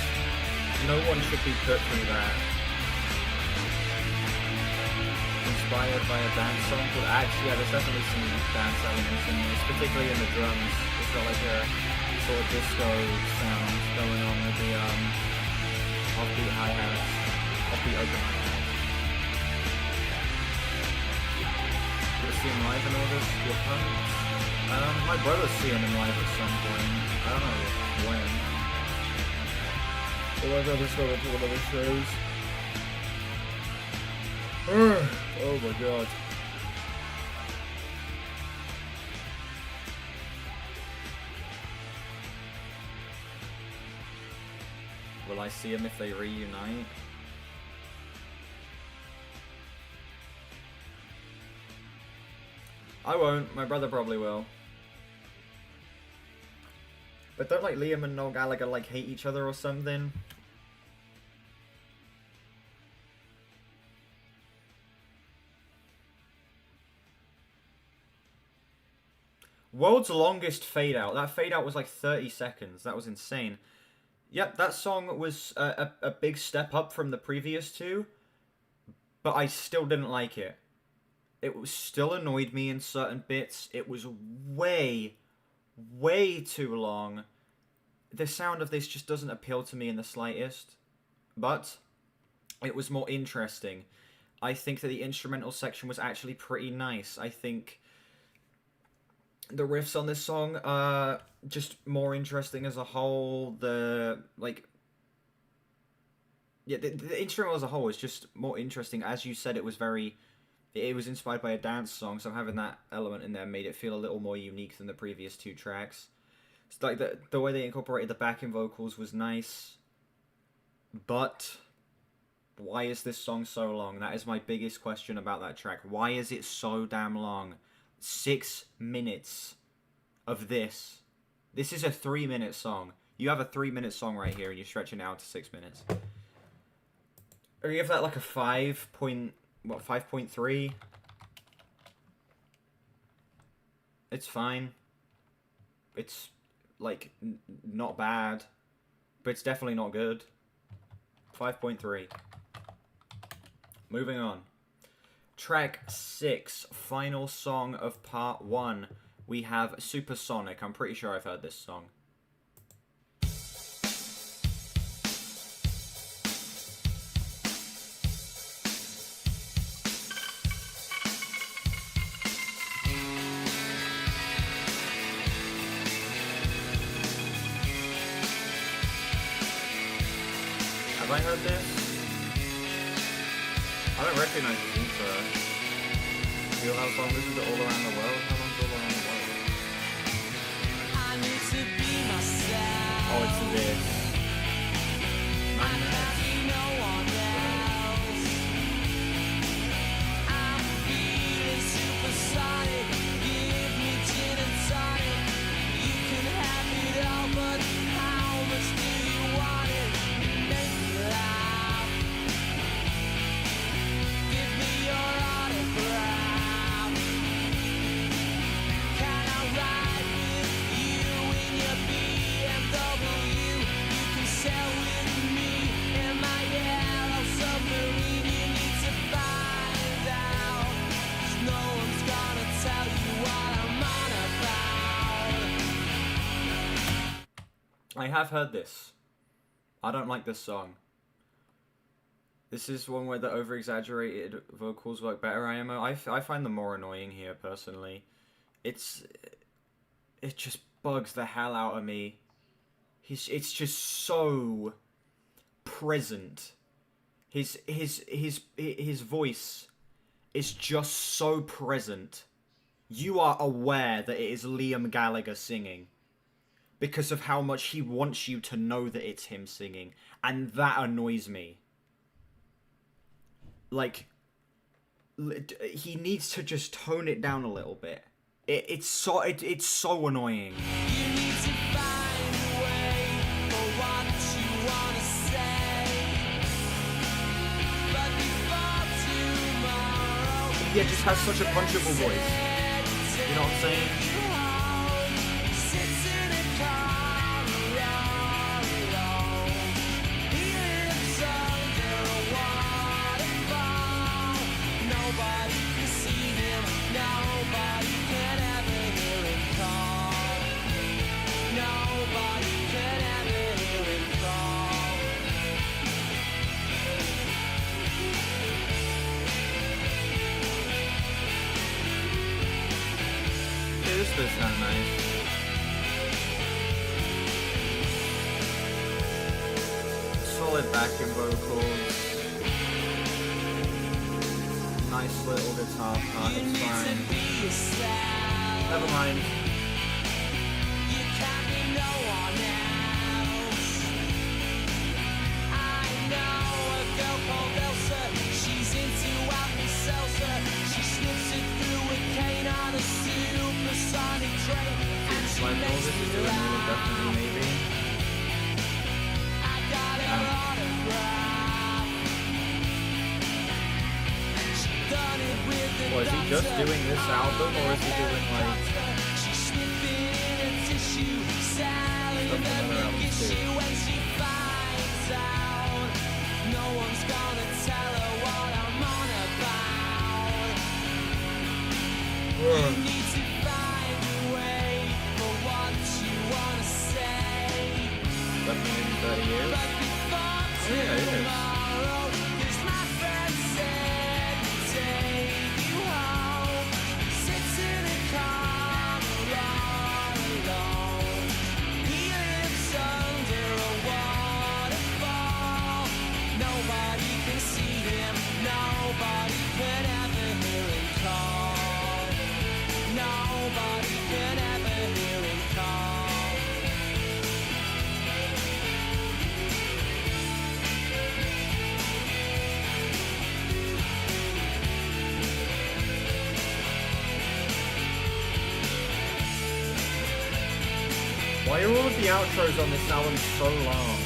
No one should be put through that. Inspired by a dance song, but actually, yeah, there's definitely some dance elements in this, particularly in the drums. It's got like a sort of disco sound going on with the offbeat hi-hats, offbeat open hi-hats. You'll see him live in all this? Your puns? My brother's seeing him live at some point. I don't know when. But my brother's going to one of the shows. Oh my god. Will I see him if they reunite? I won't. My brother probably will. But don't like Liam and Noel Gallagher like hate each other or something? World's longest fade out. That fade out was like 30 seconds. That was insane. Yep, that song was a big step up from the previous two, but I still didn't like it. It was still annoyed me in certain bits. It was way, way too long. The sound of this just doesn't appeal to me in the slightest, but it was more interesting. I think that the instrumental section was actually pretty nice. I think the riffs on this song are just more interesting as a whole. The instrumental as a whole is just more interesting. As you said, it was inspired by a dance song, so having that element in there made it feel a little more unique than the previous two tracks. It's like the way they incorporated the backing vocals was nice, but why is this song so long? That is my biggest question about that track. Why is it so damn long? 6 minutes of this. This is a 3-minute song. You have a 3-minute song right here, and you're stretching it out to 6 minutes. Or you have that like a 5.3? It's fine. It's like not bad, but it's definitely not good. 5.3. Moving on. Track 6, final song of part 1. We have Supersonic. I'm pretty sure I've heard this song. Have I heard this? I don't recognize this intro. You'll have fun listening to All Around the World? How long's All Around the World? I need to be myself. Oh, it's this. 9 I minutes. need no one else. I'm feeling supersonic. Give me gin and tonic. You can have it all, but how much do you want it? Make me laugh. Give me your autograph. Can I ride with you in your BMW? You can sail with me in my yellow submarine. You need to find out, 'cause no one's gonna tell you what I'm on about. I have heard this. I don't like this song. This is one where the over-exaggerated vocals work better, IMO. I find them more annoying here, personally. It just bugs the hell out of me. It's just so present. His voice is just so present. You are aware that it is Liam Gallagher singing because of how much he wants you to know that it's him singing, and that annoys me. Like, he needs to just tone it down a little bit. It's so annoying. You need to find a way for what you wanna say. But before tomorrow, He just has such a punchable voice. You know what I'm saying? sits in a car all alone. He lives under a waterfall. Nobody can see him. Nobody can ever hear him call. Nobody can ever hear him call. Yeah, this does sound nice. Solid backing vocals. Nice little guitar part, You it's need to fine. be yourself. Never mind. You can't be no one else. I know a girl called Elsa. She's into Alka-Seltzer. She sniffs it through a cane on a supersonic train, and she Like, all makes this is me doing really laugh. definitely maybe. I got her autograph. She done it with the Well, is he just doctor. doing this album, or is he doing, like, She's sniffing in a tissue salad Stuff from that other will albums, get too? you when she finds out. No one's gonna tell her what I'm on about. You need to find a way for what you wanna say. Definitely in 30 years. But before Yeah, it is. tomorrow, 'cause my friend said to take you home. Sits in a car all alone. He lives under a waterfall. Nobody can see him. Nobody can ever hear him call. Nobody can ever hear him call. Why are all of the outros on this album so long?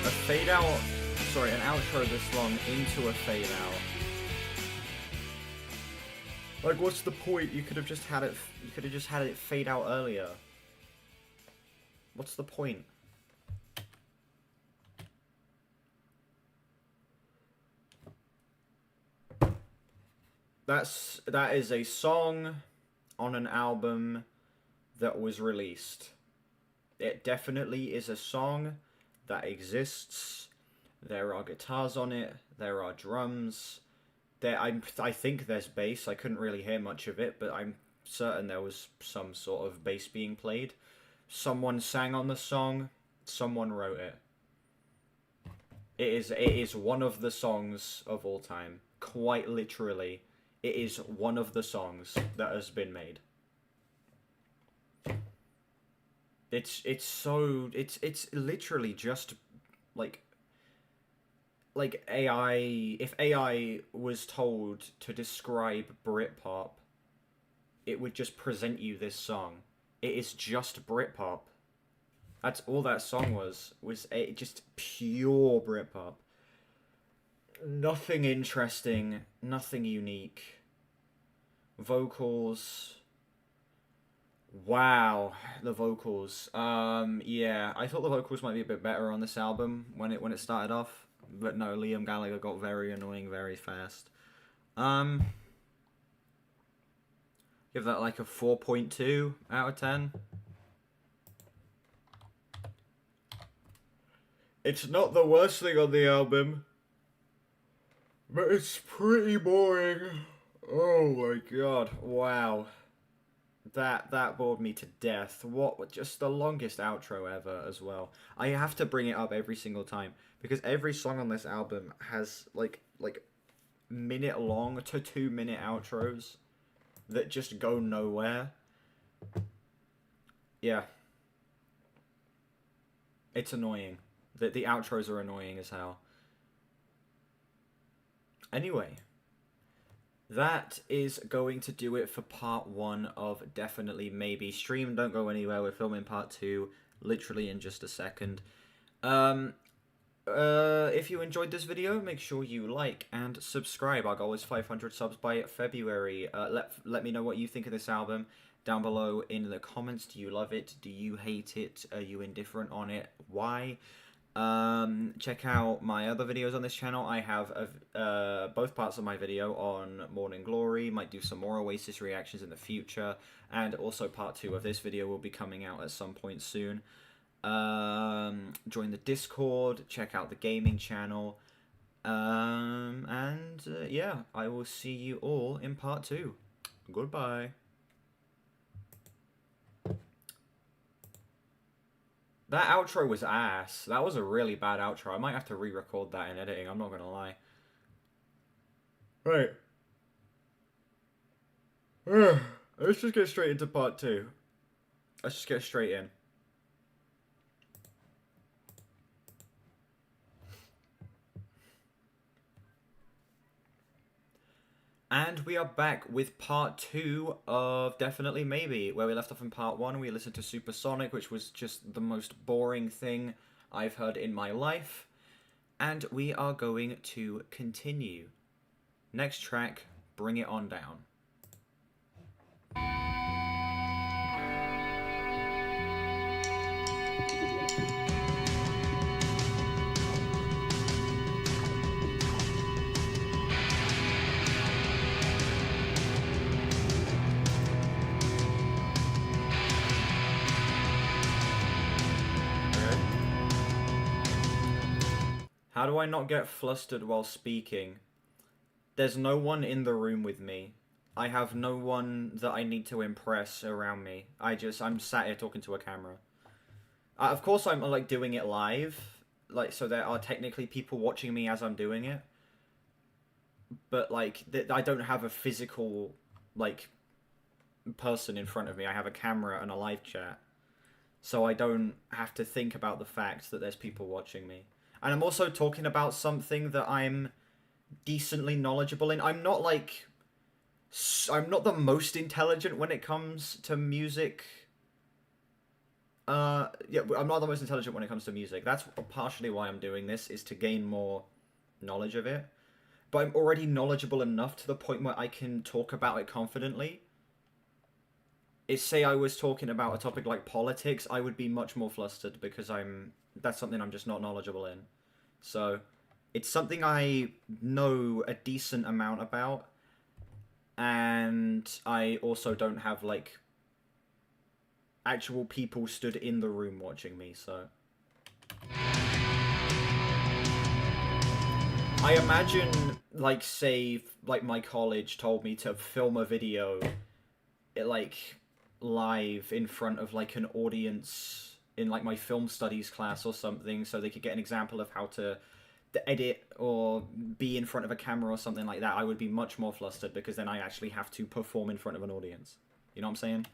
A fade out, sorry, an outro this long into a fade out. Like, what's the point? You could have just had it. You could have just had it fade out earlier. What's the point? That is a song on an album that was released. It definitely is a song that exists. There are guitars on it. There are drums. I think there's bass. I couldn't really hear much of it, but I'm certain there was some sort of bass being played. Someone sang on the song. Someone wrote it. It is one of the songs of all time. Quite literally, it is one of the songs that has been made. It's literally just like AI. If AI was told to describe Britpop, it would just present you this song. It is just Britpop. That's all that song was just pure Britpop. Nothing interesting, nothing unique. Vocals. Wow, the vocals. Yeah, I thought the vocals might be a bit better on this album when it started off, but no, Liam Gallagher got very annoying very fast. Give that like a 4.2 out of 10. It's not the worst thing on the album, but it's pretty boring. Oh my god, wow. That bored me to death. What, just the longest outro ever as well. I have to bring it up every single time because every song on this album has like minute long to 2 minute outros that just go nowhere. Yeah. It's annoying. The outros are annoying as hell. Anyway, that is going to do it for part 1 of Definitely Maybe. Stream, don't go anywhere. We're filming part 2 literally in just a second. If you enjoyed this video, make sure you like and subscribe. Our goal is 500 subs by February. Let me know what you think of this album down below in the comments. Do you love it? Do you hate it? Are you indifferent on it? Why? Check out my other videos on this channel. I have both parts of my video on Morning Glory. Might do some more Oasis reactions in the future, and also part 2 of this video will be coming out at some point soon. Join the Discord, check out the gaming channel, yeah, I will see you all in part 2. Goodbye. That outro was ass. That was a really bad outro. I might have to re-record that in editing, I'm not gonna lie. Right. Let's just get straight into part 2. Let's just get straight in. And we are back with part 2 of Definitely Maybe. Where we left off in part 1, we listened to Supersonic, which was just the most boring thing I've heard in my life. And we are going to continue. Next track, Bring It On Down. How do I not get flustered while speaking? There's no one in the room with me. I have no one that I need to impress around me. I'm sat here talking to a camera. Of course I'm like doing it live, like so there are technically people watching me as I'm doing it. But like I don't have a physical like person in front of me. I have a camera and a live chat. So I don't have to think about the fact that there's people watching me. And I'm also talking about something that I'm decently knowledgeable in. I'm not the most intelligent when it comes to music. Yeah, I'm not the most intelligent when it comes to music. That's partially why I'm doing this, is to gain more knowledge of it. But I'm already knowledgeable enough to the point where I can talk about it confidently. Say I was talking about a topic like politics, I would be much more flustered because that's something I'm just not knowledgeable in. So, it's something I know a decent amount about, and I also don't have, like, actual people stood in the room watching me, so... I imagine, like, say, like, my college told me to film a video, live in front of, like, an audience in like my film studies class or something, so they could get an example of how to edit or be in front of a camera or something like that. I would be much more flustered because then I actually have to perform in front of an audience. You know what I'm saying?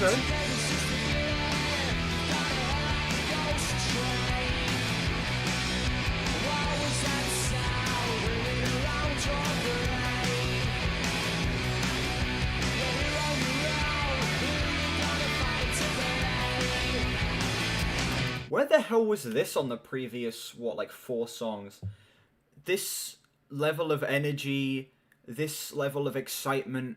Okay. Where the hell was this on the previous, what, like 4 songs? This level of energy, this level of excitement,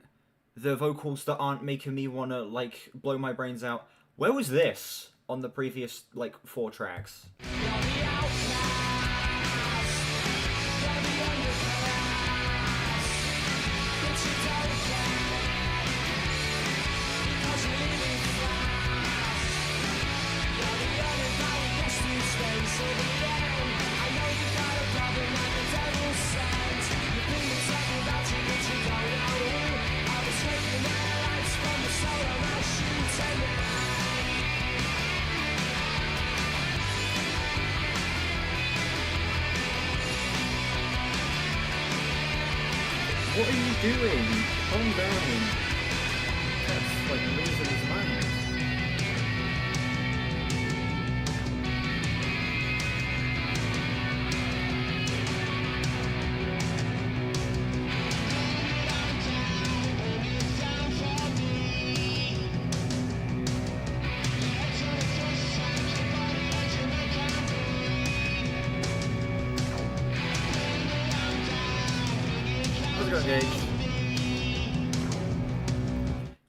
the vocals that aren't making me want to, like, blow my brains out. Where was this on the previous, like, 4 tracks? What are you doing? Calm down. That's like losing his mind.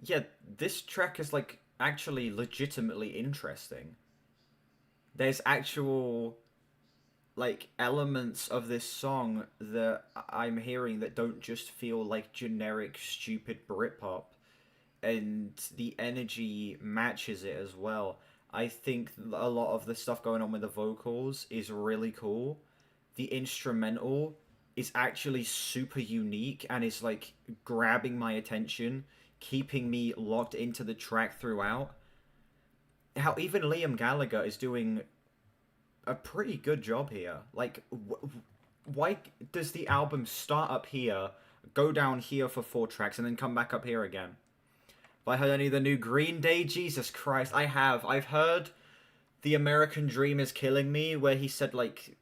Yeah, this track is like actually legitimately interesting. There's actual like elements of this song that I'm hearing that don't just feel like generic stupid Britpop, and the energy matches it as well. I think a lot of the stuff going on with the vocals is really cool. The instrumental is actually super unique and is like grabbing my attention, keeping me locked into the track throughout. How even Liam Gallagher is doing a pretty good job here. Like, why does the album start up here, go down here for 4 tracks, and then come back up here again? Have I heard any of the new Green Day? Jesus Christ, I have. I've heard The American Dream Is Killing Me, where he said, like,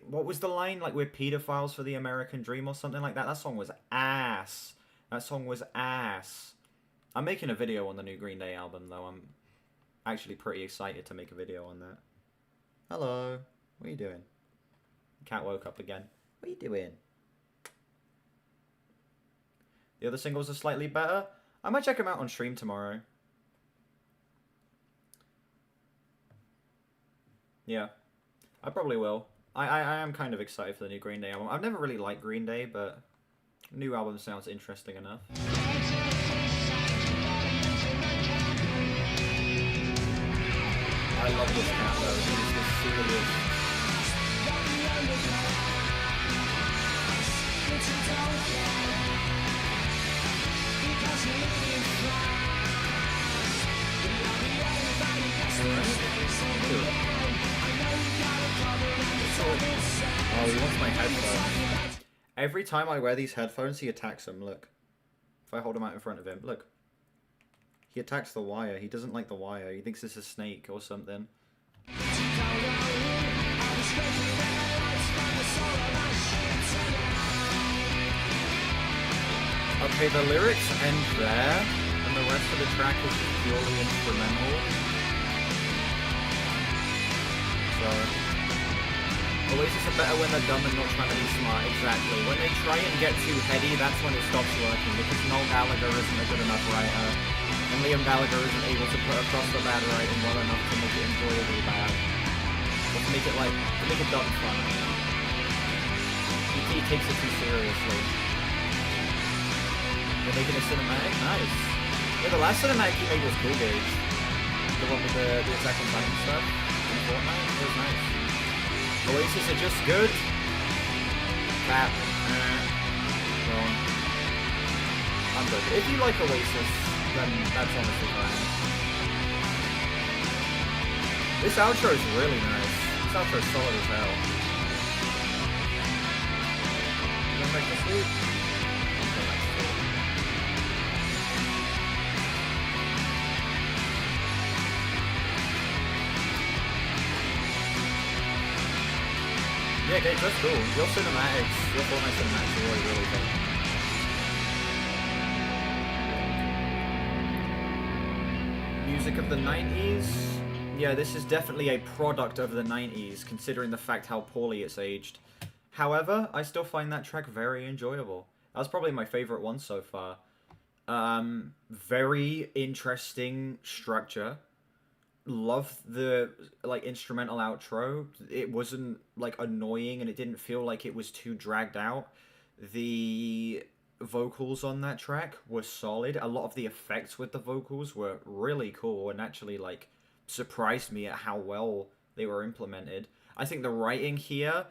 what was the line? Like, we're pedophiles for the American Dream or something like that? That song was ass. That song was ass. I'm making a video on the new Green Day album, though. I'm actually pretty excited to make a video on that. Hello. What are you doing? Cat woke up again. What are you doing? The other singles are slightly better. I might check them out on stream tomorrow. Yeah. I probably will. I am kind of excited for the new Green Day album. I've never really liked Green Day, but new album sounds interesting enough. I love this cat though. He's the silliest. Oh, he wants my headphones. Every time I wear these headphones, he attacks them. Look. If I hold them out in front of him, look. He attacks the wire. He doesn't like the wire. He thinks it's a snake or something. Okay, the lyrics end there, and the rest of the track is purely instrumental. So... Oasis are better when they're dumb and not trying to be smart, exactly. When they try and get too heady, that's when it stops working, because Noel Gallagher isn't a good enough writer, and Liam Gallagher isn't able to put across the bad writing well enough to make it enjoyably bad. Or to make it, like, to make it dumb fun. He takes it too seriously. They're making a cinematic? Nice. Yeah, the last cinematic he made was Cool Gauge. The one with the Attack on Titan stuff in Fortnite. It was nice. Oasis are just good. That, wrong. I'm good. If you like Oasis, then that's honestly fine. This outro is really nice. This outro is solid as hell. Going back to sleep? Go back to sleep. Yeah, Gage, that's cool. Your cinematics, your Fortnite cinematics are really, really fun. Music of the 90s? Yeah, this is definitely a product of the 90s, considering the fact how poorly it's aged. However, I still find that track very enjoyable. That was probably my favourite one so far. Very interesting structure. Love the like instrumental outro. It wasn't like annoying and it didn't feel like it was too dragged out. The vocals on that track were solid. A lot of the effects with the vocals were really cool and actually like surprised me at how well they were implemented. I think the writing here,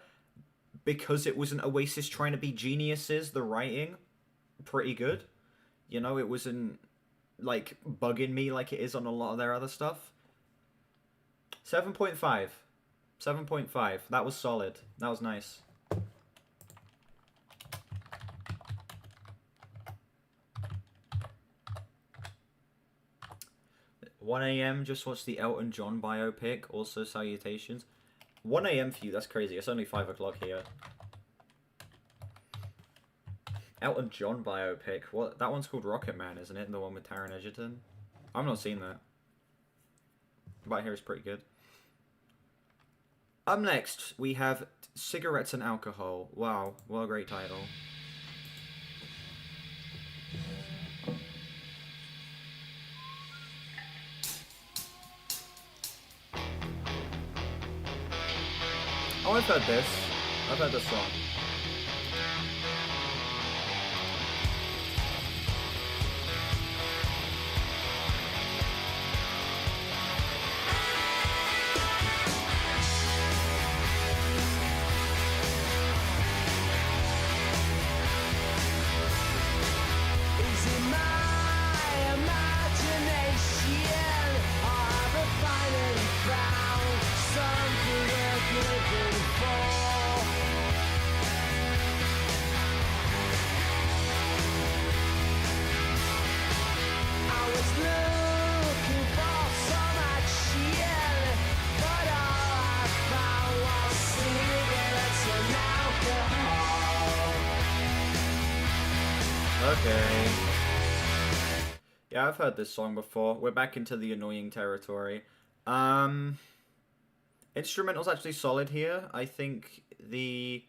because it wasn't Oasis trying to be geniuses, the writing pretty good. You know, it wasn't like bugging me like it is on a lot of their other stuff. 7.5. 7.5. That was solid. That was nice. "1 a.m. just watched the Elton John biopic. Also salutations." 1 a.m. for you, that's crazy. It's only 5 o'clock here. Elton John biopic. What? That one's called Rocket Man, isn't it? The one with Taron Egerton? I've not seen that. But I hear it's pretty good. Up next, we have Cigarettes and Alcohol. Wow, what a great title. Oh, I've heard this. I've heard this song. Is it my imagination, or have I finally found something worth living for? I was looking for some action, but all I found was cigarettes and alcohol. Okay. Yeah, I've heard this song before. We're back into the annoying territory. Instrumental's actually solid here. I think the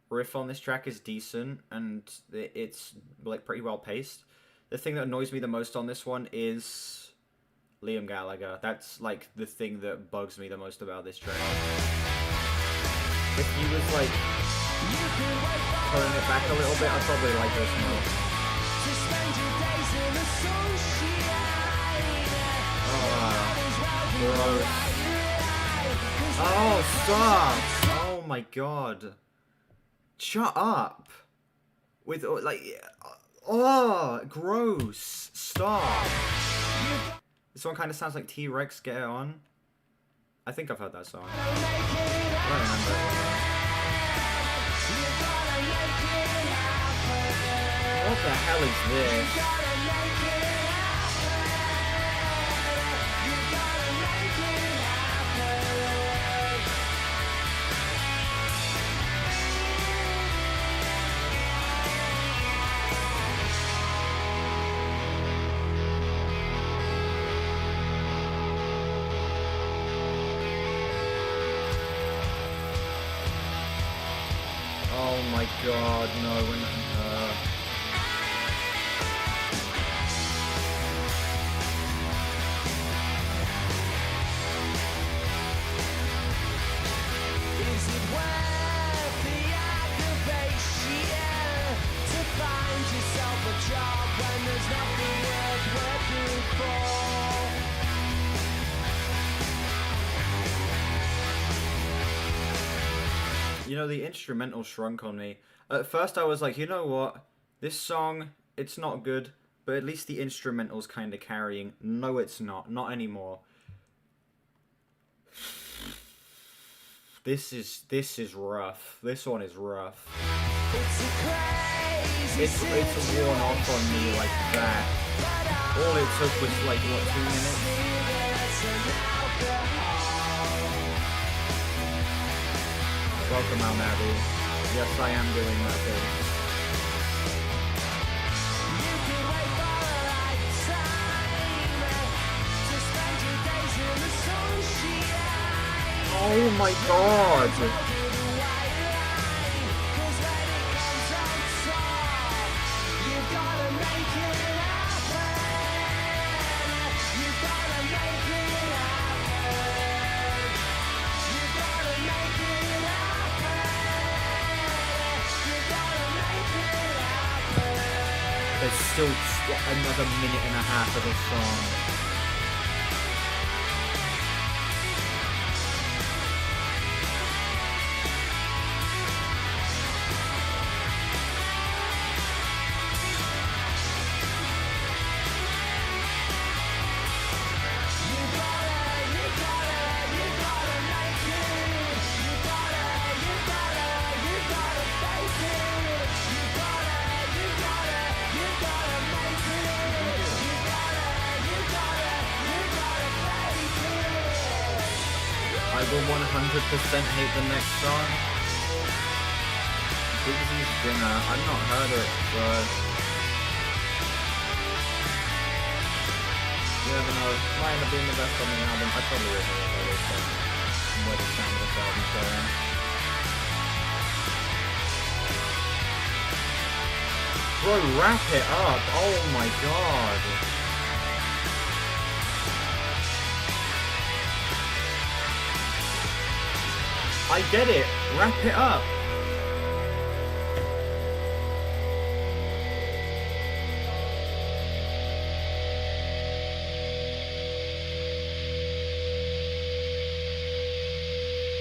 riff on this track is decent, and it's like pretty well paced. The thing that annoys me the most on this one is Liam Gallagher. That's like the thing that bugs me the most about this track. If he was like pulling it back a little bit, I'd probably like this more. Gross. Oh, stop! Oh my god. Shut up! With, like, oh, gross. Stop. This one kind of sounds like T-Rex, Get It On. I think I've heard that song. I don't remember it. What the hell is this? Oh my god, no, we're not. Is it worth the aggravation to find yourself a job when there's nothing worth working for? You know, the instrumental shrunk on me. At first I was like, you know what? This song, it's not good, but at least the instrumental's kind of carrying. No, it's not. Not anymore. This is rough. This one is rough. It's worn off on me like that. All it took was like, what, 2 minutes? Welcome, Al Nabi. Yes, I am doing that thing. Oh my god! still another minute and a half of this song. I will 100% hate the next song. Digsy's Dinner. I've not heard it, so... You never know. Might end up being the best song on the album. I probably will hear this song. And where the sound of this album's going. Bro, wrap it up! Oh my god! I get it. Wrap it up.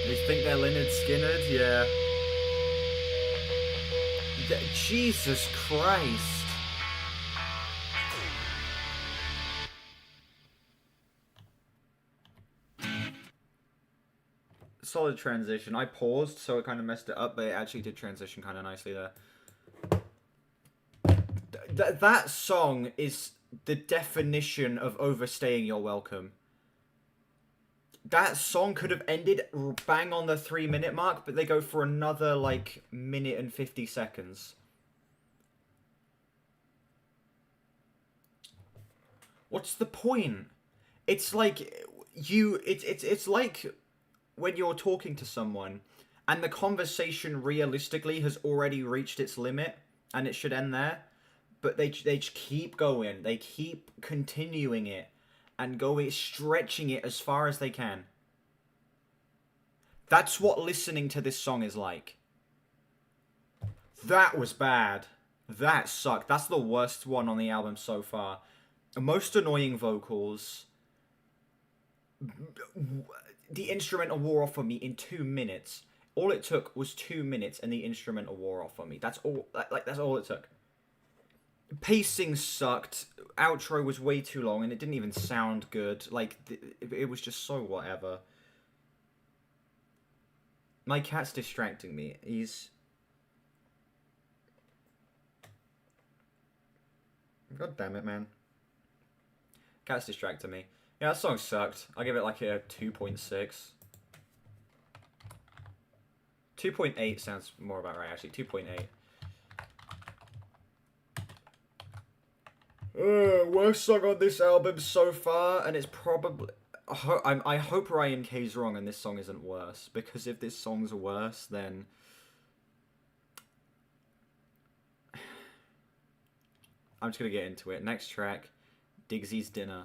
They think they're Leonard Skinner? Yeah. Jesus Christ. Solid transition. I paused, so it kind of messed it up, but it actually did transition kind of nicely there. That song is the definition of overstaying your welcome. That song could have ended bang on the 3-minute mark, but they go for another, like, minute and 50 seconds. What's the point? It's like, it's like... when you're talking to someone and the conversation realistically has already reached its limit and it should end there, but they just keep going, they keep continuing it and going, stretching it as far as they can. That's what listening to this song is like. That was bad. That sucked. That's the worst one on the album so far. The most annoying vocals. The instrumental wore off on me in 2 minutes. All it took was 2 minutes, and the instrumental wore off on me. That's all. That's all it took. Pacing sucked. Outro was way too long, and it didn't even sound good. Like it was just so whatever. My cat's distracting me. He's. God damn it, man. Cat's distracting me. Yeah, that song sucked. I'll give it like a 2.6. 2.8 sounds more about right, actually. 2.8. Worst song on this album so far, and it's probably... I hope Ryan K's wrong and this song isn't worse, because if this song's worse, then... I'm just gonna get into it. Next track, Digsy's Dinner.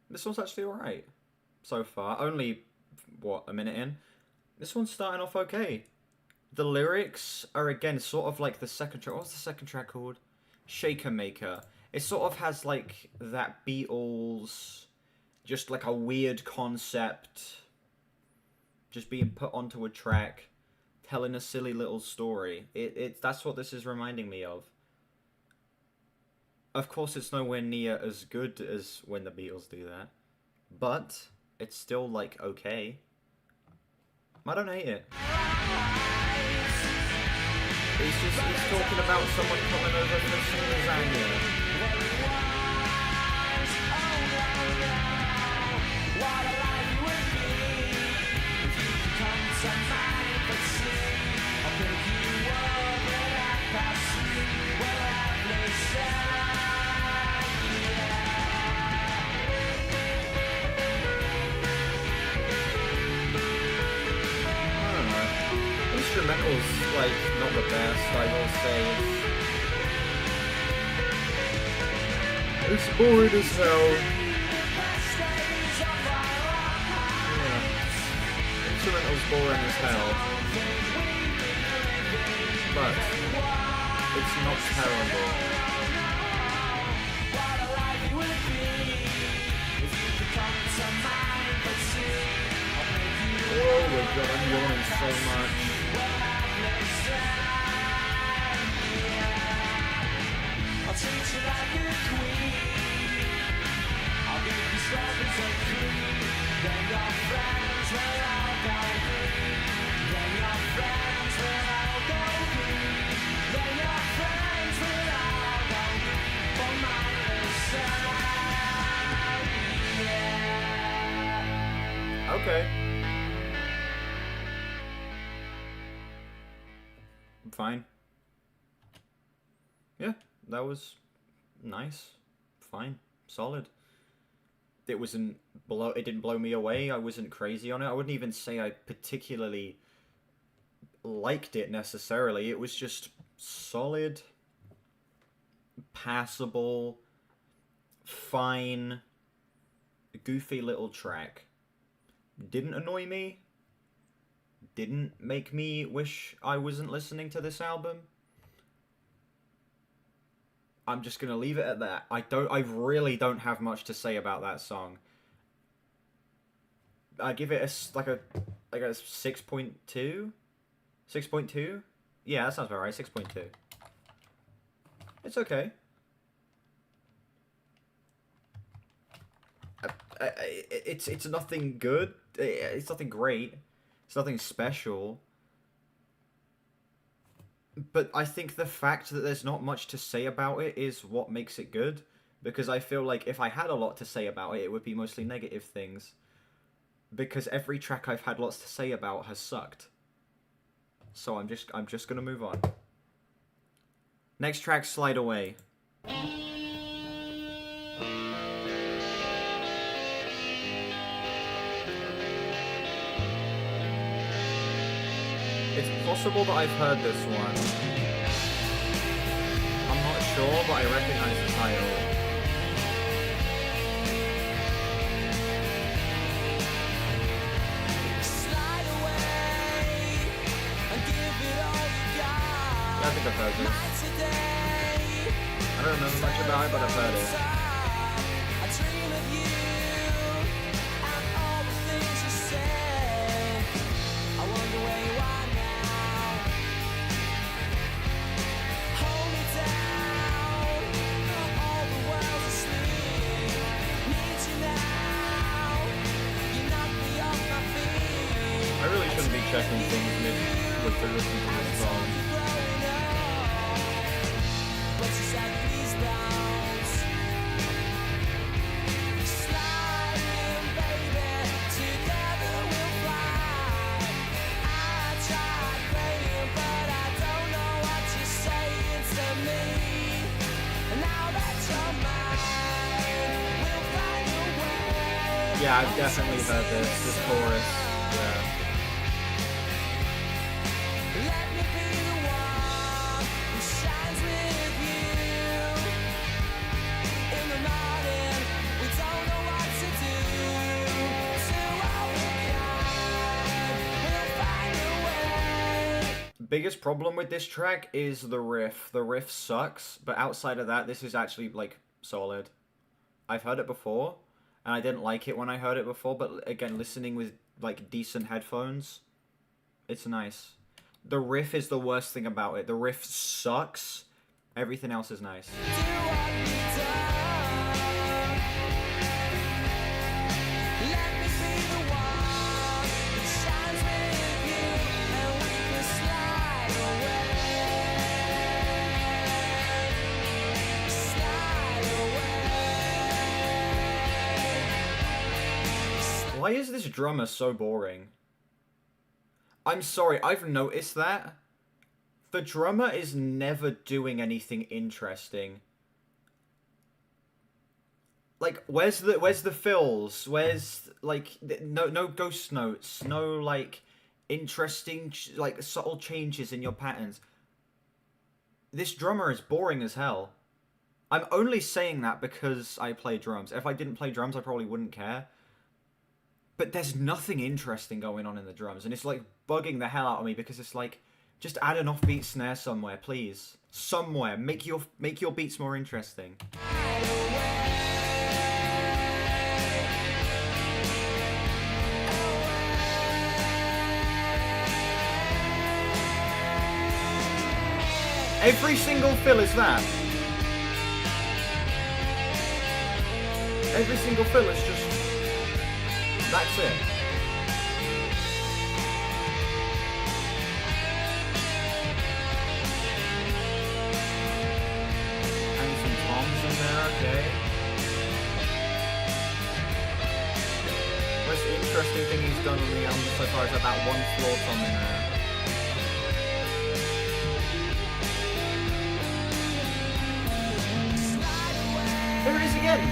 This one's actually alright so far. Only, what, a minute in? This one's starting off okay. The lyrics are, again, sort of like the second track. What's the second track called? Shakermaker. It sort of has, like, that Beatles, just like a weird concept, just being put onto a track, telling a silly little story. That's what this is reminding me of. Of course, it's nowhere near as good as when the Beatles do that, but it's still, like, okay. I don't hate it. He's talking about someone coming over for some lasagna. Instrumental's, like, not the best, I will say. It's boring as hell. Yeah. Instrumental's boring as hell. But it's not terrible. Oh my god, I'm yawning so much. I'll treat you like a queen. I'll give you strawberries and cream. Then your friends will all go green. Then your friends will all go green. Then your friends will all go green. For my side, yeah. Okay. I'm fine. Yeah, that was nice. Fine. Solid. It didn't blow me away. I wasn't crazy on it. I wouldn't even say I particularly liked it necessarily. It was just solid, passable, fine, goofy little track. Didn't annoy me. Didn't make me wish I wasn't listening to this album. I'm just gonna leave it at that. I really don't have much to say about that song. I give it a 6.2? 6.2? Yeah, that sounds about right, 6.2. It's okay. It's nothing good. It's nothing great. It's nothing special. But I think the fact that there's not much to say about it is what makes it good. Because I feel like if I had a lot to say about it, it would be mostly negative things. Because every track I've had lots to say about has sucked. So I'm just gonna move on. Next track, Slide Away. It's possible that I've heard this one. I'm not sure, but I recognize the title. Slide away and give it all you got. Yeah, I think I've heard this. Today, I don't remember much about it, but I've heard it. I dream of you and all the things you said. I wonder where you are now. Hold me down. All the world's asleep. Need you now. You knock me off my feet. I really shouldn't be checking things with the listen to this song. But she said, please don't. Slide in, baby. Together we'll fly. I tried praying, but I don't know what you're saying to me. And now that you're mine, we'll find a way. Yeah, I've definitely heard this chorus. Yeah. Let me be the one who shines with you. In the morning, we don't know what to do. So all we can, we'll find a way. Biggest problem with this track is the riff. The riff sucks, but outside of that, this is actually, like, solid. I've heard it before, and I didn't like it when I heard it before, but again, listening with, like, decent headphones, it's nice. The riff is the worst thing about it. The riff sucks, Everything else is nice. Why is this drummer so boring? I'm sorry, I've noticed that. The drummer is never doing anything interesting. Like, where's the fills? Where's, like, no ghost notes, no, like, interesting, like, subtle changes in your patterns. This drummer is boring as hell. I'm only saying that because I play drums. If I didn't play drums, I probably wouldn't care. But there's nothing interesting going on in the drums, and it's like bugging the hell out of me because it's like, just add an offbeat snare somewhere, please. Somewhere, make your beats more interesting. Every single fill is that. Every single fill is just. That's it. And some toms in there, okay. Most interesting thing he's done on the album so far is that one floor tom in there. There it is again!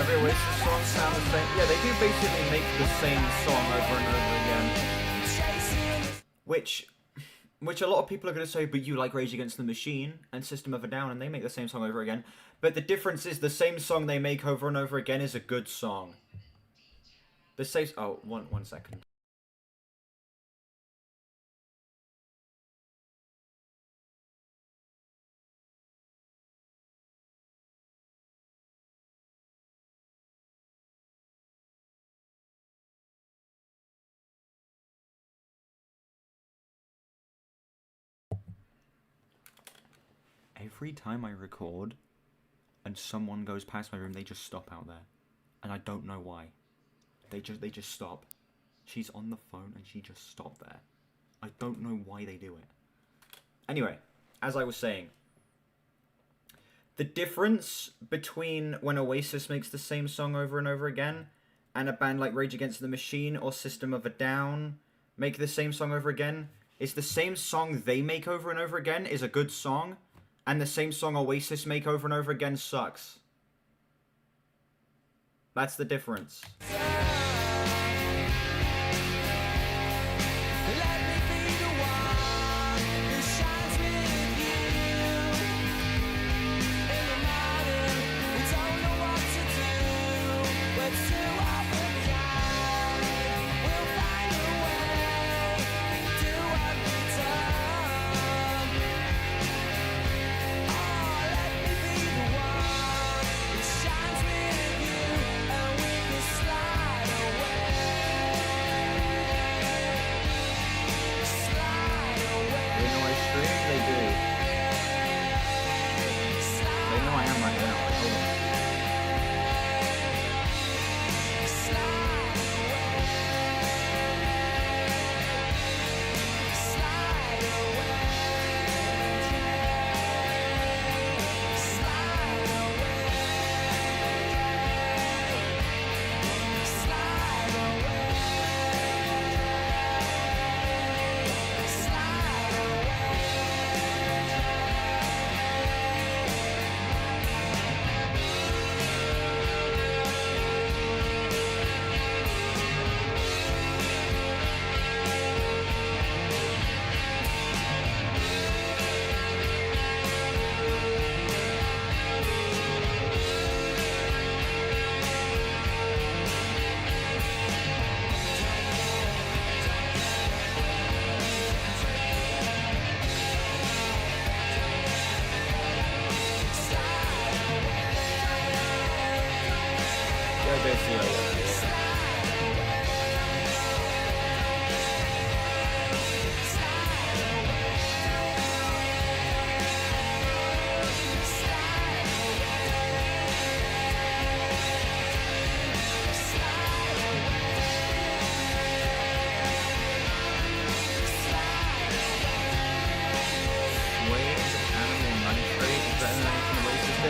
Every Oasis song sound the same. Yeah, they do basically make the same song over and over again. Which a lot of people are going to say, but you like Rage Against the Machine and System of a Down, and they make the same song over again. But the difference is the same song they make over and over again is a good song. The same. Oh, one second. Every time I record and someone goes past my room, they just stop out there. And I don't know why. They just stop. She's on the phone and she just stopped there. I don't know why they do it. Anyway, as I was saying, the difference between when Oasis makes the same song over and over again and a band like Rage Against the Machine or System of a Down make the same song over again is the same song they make over and over again is a good song, and the same song Oasis make over and over again sucks. That's the difference.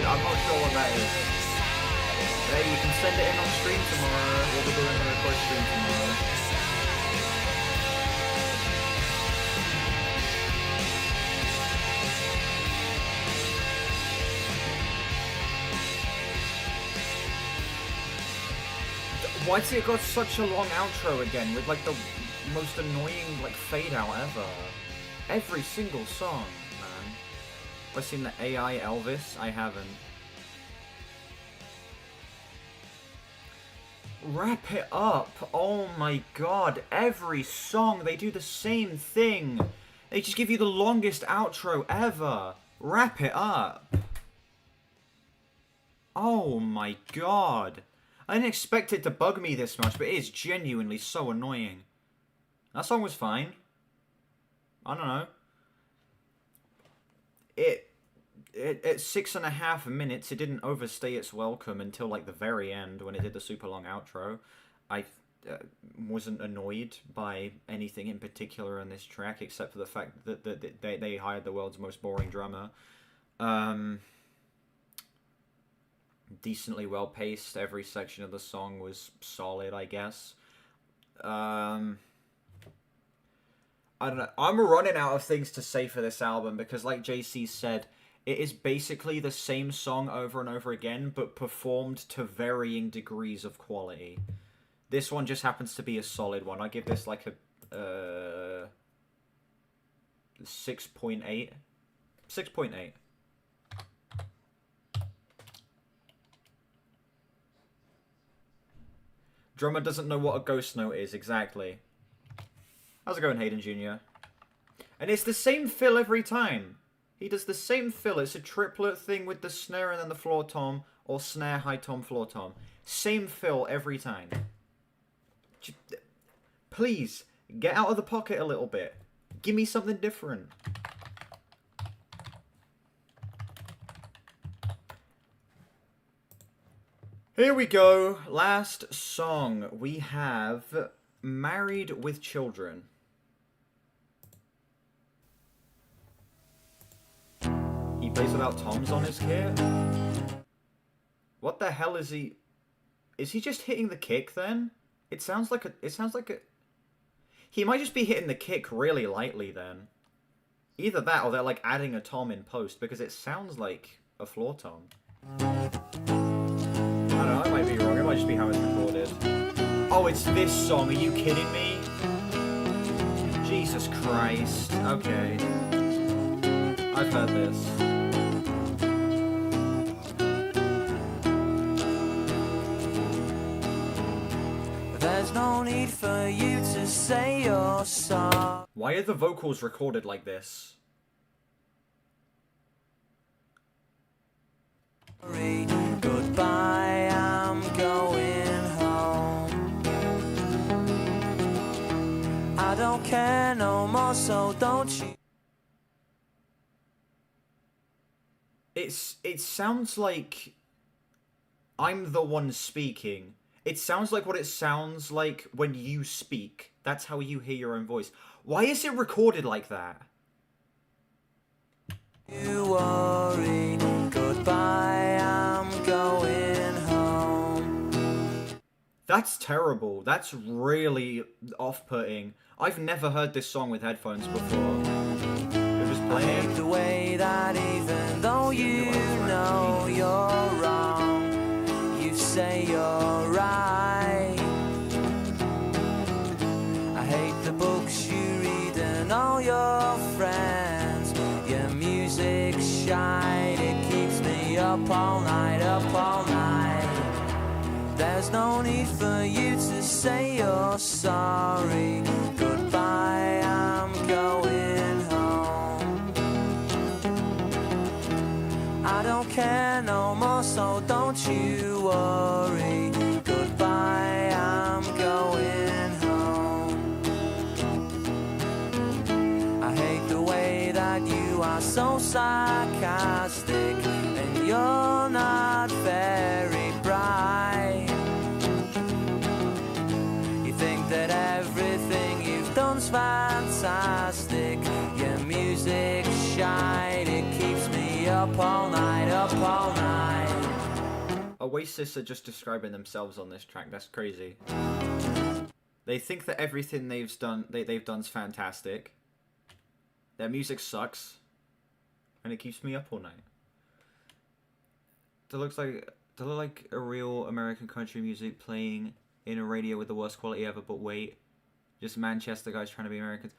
I'm not sure what that is. Hey, you can send it in on stream tomorrow. We'll be doing a record stream tomorrow. Why has it got such a long outro again with like the most annoying like fade out ever? Every single song, man. Have I seen the AI Elvis? I haven't. Wrap it up. Oh my god. Every song they do the same thing. They just give you the longest outro ever. Wrap it up. Oh my god. I didn't expect it to bug me this much, but it is genuinely so annoying. That song was fine. I don't know. At 6.5 minutes, it didn't overstay its welcome until like the very end when it did the super long outro. I wasn't annoyed by anything in particular on this track, except for the fact that they hired the world's most boring drummer. Decently well paced. Every section of the song was solid, I guess. I don't know. I'm running out of things to say for this album because, like JC said, it is basically the same song over and over again, but performed to varying degrees of quality. This one just happens to be a solid one. I give this like a 6.8. 6.8. Drummer doesn't know what a ghost note is, exactly. How's it going, Hayden Jr.? And it's the same fill every time. He does the same fill. It's a triplet thing with the snare and then the floor tom, or snare, high tom, floor tom. Same fill every time. Please, get out of the pocket a little bit. Give me something different. Here we go. Last song. We have Married with Children. He plays without toms on his kit? What the hell is he... Is he just hitting the kick then? It sounds like a... He might just be hitting the kick really lightly then. Either that or they're like adding a tom in post because it sounds like a floor tom. I don't know, I might be wrong. It might just be how it's recorded. Oh, it's this song. Are you kidding me? Jesus Christ. Okay. I've heard this. There's no need for you to say you're sorry. Why are the vocals recorded like this? Goodbye, I'm going home. I don't care no more, so don't you. It sounds like I'm the one speaking. It sounds like what it sounds like when you speak. That's how you hear your own voice. Why is it recorded like that? You worry. Goodbye, I'm going home. That's terrible. That's really off-putting. I've never heard this song with headphones before. It was I playing. hate the way that even though you know you're wrong, you say you're right. I hate the books you read and all your friends. Your music shine, it keeps me up all night, up all night. There's no need for you to say you're sorry. Goodbye, I'm going home. I don't care no more, so don't you worry. Goodbye, I'm going home. I hate the way that you are so sarcastic, and you're not very bright. You think that everything you've done's fantastic. Your music shine, it keeps me up all night, up all night. Oasis are just describing themselves on this track. That's crazy. They think that everything they've done's fantastic. Their music sucks, and it keeps me up all night. They look like a real American country music playing in a radio with the worst quality ever. But wait, just Manchester guys trying to be Americans.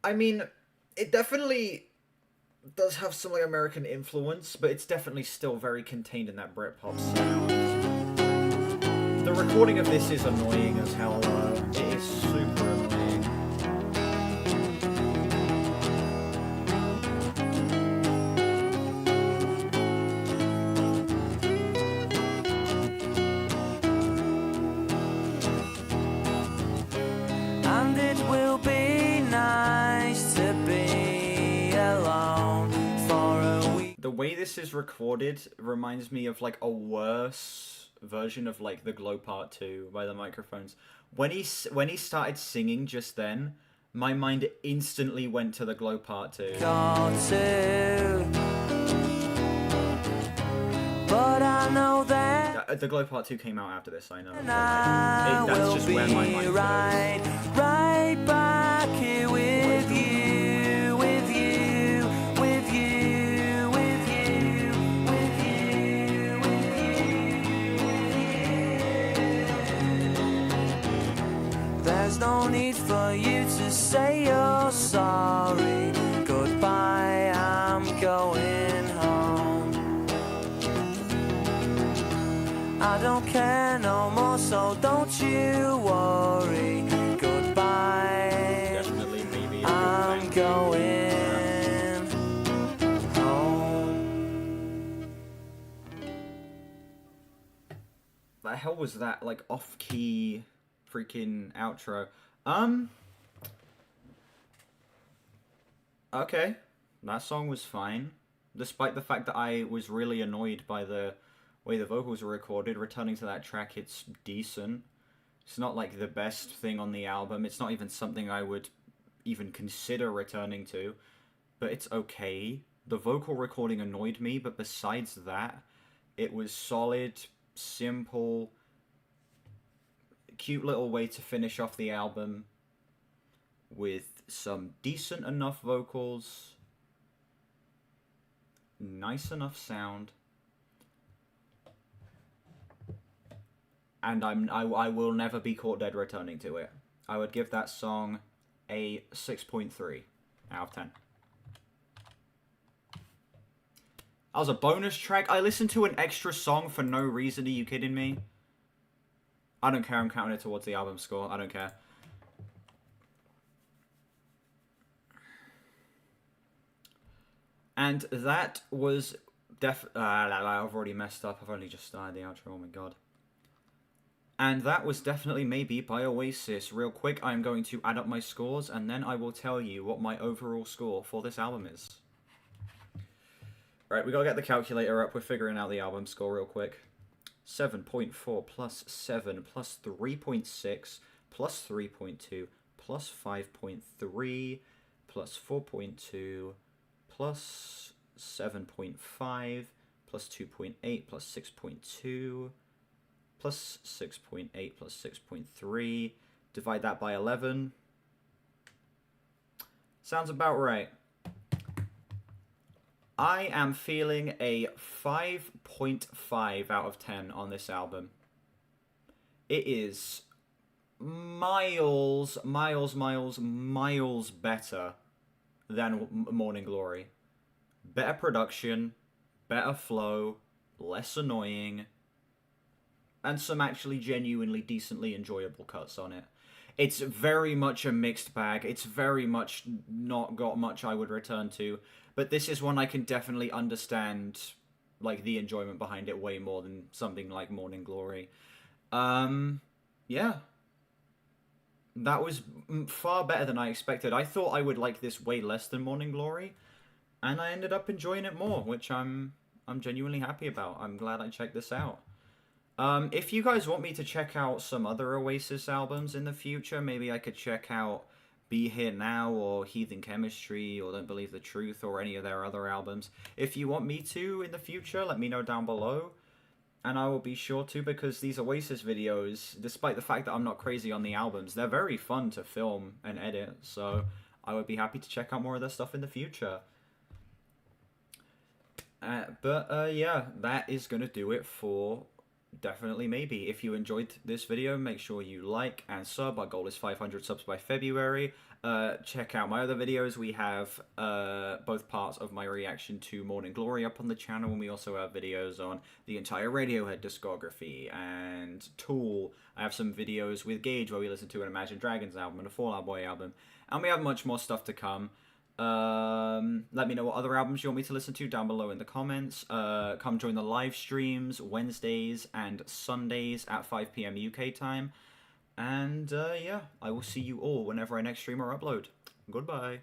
I mean, it definitely does have some like American influence, but it's definitely still very contained in that Britpop sound. The recording of this is annoying as hell though. It is super annoying. And it will be nice to be alone for a week. The way this is recorded reminds me of like a worse version of like the Glow Part 2 by the Microphones. When he started singing just then, my mind instantly went to the Glow Part 2. Got to, but I know that The Glow Part 2 came out after this, I know. But, I that's will just be where my mind goes. right back here with you, with you, with you, with you, with you, with you. There's no need for you to say you're sorry. Goodbye, I'm going home. I don't care no more, so don't you worry. Goodbye, Definitely, maybe. I'm going home. The hell was that, like, off-key freaking outro? Okay. That song was fine. Despite the fact that I was really annoyed by the way the vocals were recorded, returning to that track, it's decent. It's not, like, the best thing on the album. It's not even something I would even consider returning to. But it's okay. The vocal recording annoyed me, but besides that, it was solid, simple, cute little way to finish off the album with some decent enough vocals, nice enough sound, and I will never be caught dead returning to it. I would give that song a 6.3 out of 10. That was a bonus track. I listened to an extra song for no reason. Are you kidding me? I don't care. I'm counting it towards the album score. I don't care. And that was I've already messed up. I've only just started the outro. Oh my god. And that was definitely Maybe by Oasis. Real quick, I'm going to add up my scores, and then I will tell you what my overall score for this album is. Right, we gotta get the calculator up. We're figuring out the album score real quick. 7.4 plus 7 plus 3.6 plus 3.2 plus 5.3 plus 4.2 plus 7.5 plus 2.8 plus 6.2 plus 6.8 plus 6.3. Divide that by 11. Sounds about right. I am feeling a 5.5 out of 10 on this album. It is miles better than Morning Glory. Better production, better flow, less annoying, and some actually genuinely decently enjoyable cuts on it. It's very much a mixed bag. It's very much not got much I would return to, but this is one I can definitely understand, like, the enjoyment behind it way more than something like Morning Glory. Yeah. That was far better than I expected. I thought I would like this way less than Morning Glory, and I ended up enjoying it more, which I'm genuinely happy about. I'm glad I checked this out. If you guys want me to check out some other Oasis albums in the future, maybe I could check out Be Here Now or Heathen Chemistry or Don't Believe the Truth or any of their other albums. If you want me to in the future, let me know down below. And I will be sure to, because these Oasis videos, despite the fact that I'm not crazy on the albums, they're very fun to film and edit, so I would be happy to check out more of their stuff in the future. Yeah, that is going to do it for Definitely Maybe. If you enjoyed this video, make sure you like and sub. Our goal is 500 subs by February. Check out my other videos. We have both parts of my reaction to Morning Glory up on the channel, and we also have videos on the entire Radiohead discography and Tool. I have some videos with Gage where we listen to an Imagine Dragons album and a Fall Out Boy album, and we have much more stuff to come. Let me know what other albums you want me to listen to down below in the comments. Come join the live streams Wednesdays and Sundays at 5 p.m. UK time. And yeah, I will see you all whenever I next stream or upload. Goodbye.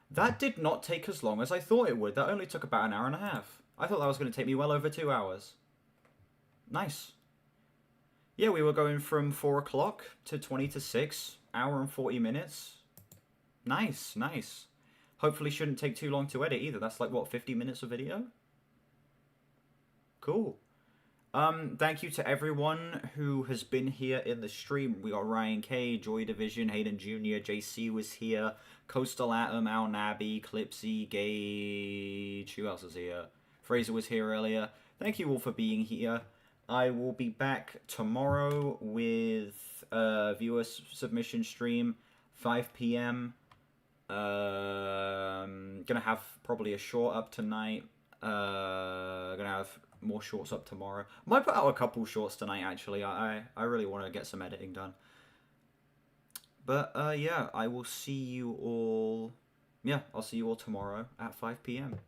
That did not take as long as I thought it would. That only took about an hour and a half. I thought that was going to take me well over 2 hours. Nice. Yeah, we were going from 4 o'clock to 20 to 6. Hour and 40 minutes. Nice, nice. Hopefully shouldn't take too long to edit either. That's like, what, 50 minutes of video? Cool. Thank you to everyone who has been here in the stream. We got Ryan K, Joy Division, Hayden Jr., JC was here, Coastal Atom, Al Nabi, Clipsy, Gage, who else was here? Fraser was here earlier. Thank you all for being here. I will be back tomorrow with viewer submission stream, 5 p.m. Gonna have probably a short up tonight. Gonna have more shorts up tomorrow. Might put out a couple shorts tonight, actually. I really want to get some editing done. But yeah, I will see you all. Yeah, I'll see you all tomorrow at 5 p.m.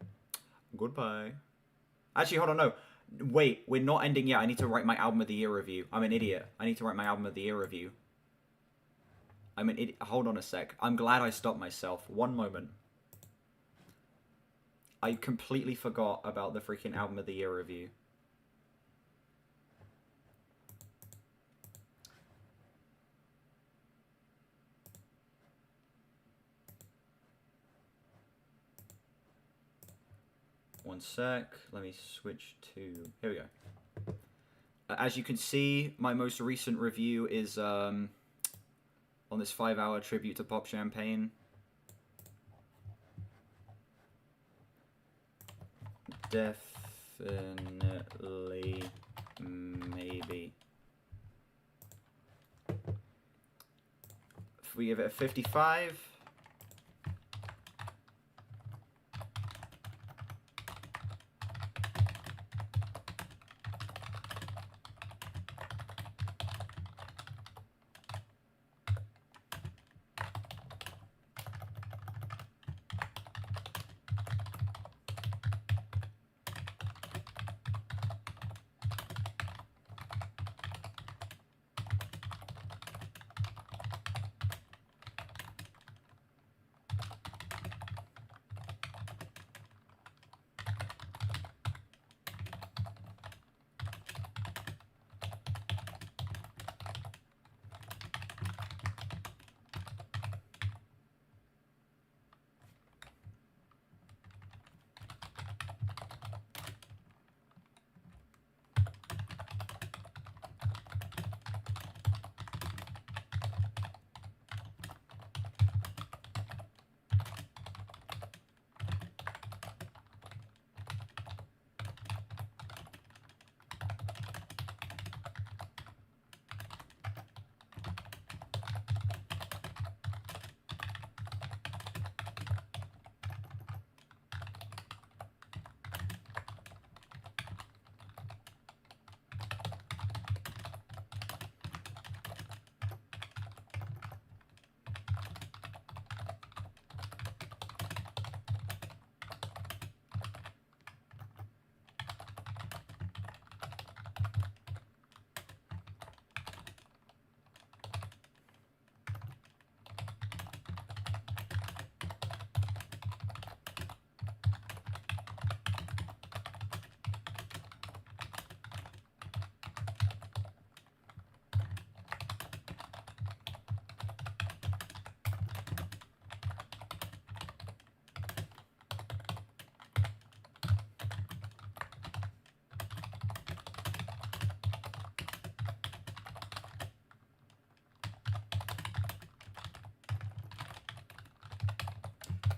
Goodbye. Actually, hold on, no. Wait, we're not ending yet. I need to write my Album of the Year review. I'm an idiot. I need to write my Album of the Year review. I'm an idiot. Hold on a sec. I'm glad I stopped myself. One moment. I completely forgot about the freaking Album of the Year review. One sec. Let me switch to... Here we go. As you can see, my most recent review is on this 5-hour tribute to Pop Champagne. Definitely Maybe. If we give it a 55...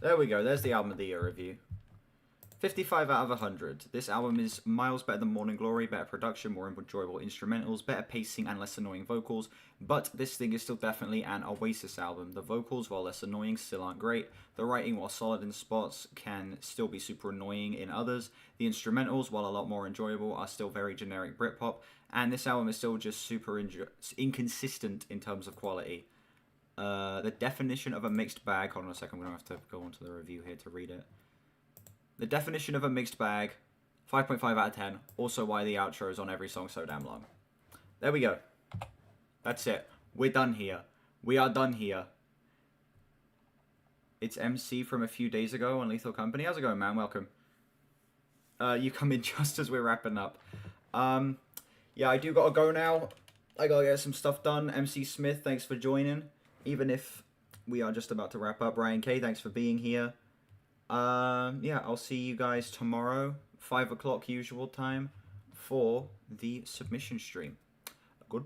There we go. There's the album of the year review. 55 out of 100. This album is miles better than Morning Glory, better production, more enjoyable instrumentals, better pacing and less annoying vocals, but this thing is still definitely an Oasis album. The vocals, while less annoying, still aren't great. The writing, while solid in spots, can still be super annoying in others. The instrumentals, while a lot more enjoyable, are still very generic Britpop, and this album is still just super inconsistent in terms of quality. The definition of a mixed bag, hold on a second, I'm going to have to go onto the review here to read it. The definition of a mixed bag, 5.5 out of 10. Also why the outro is on every song so damn long. There we go. That's it. We're done here. We are done here. It's MC from a few days ago on Lethal Company. How's it going, man? Welcome. You come in just as we're wrapping up. Yeah, I do gotta go now. I gotta get some stuff done. MC Smith, thanks for joining. Even if we are just about to wrap up. Ryan K, thanks for being here. Yeah, I'll see you guys tomorrow, 5 o'clock usual time, for the submission stream.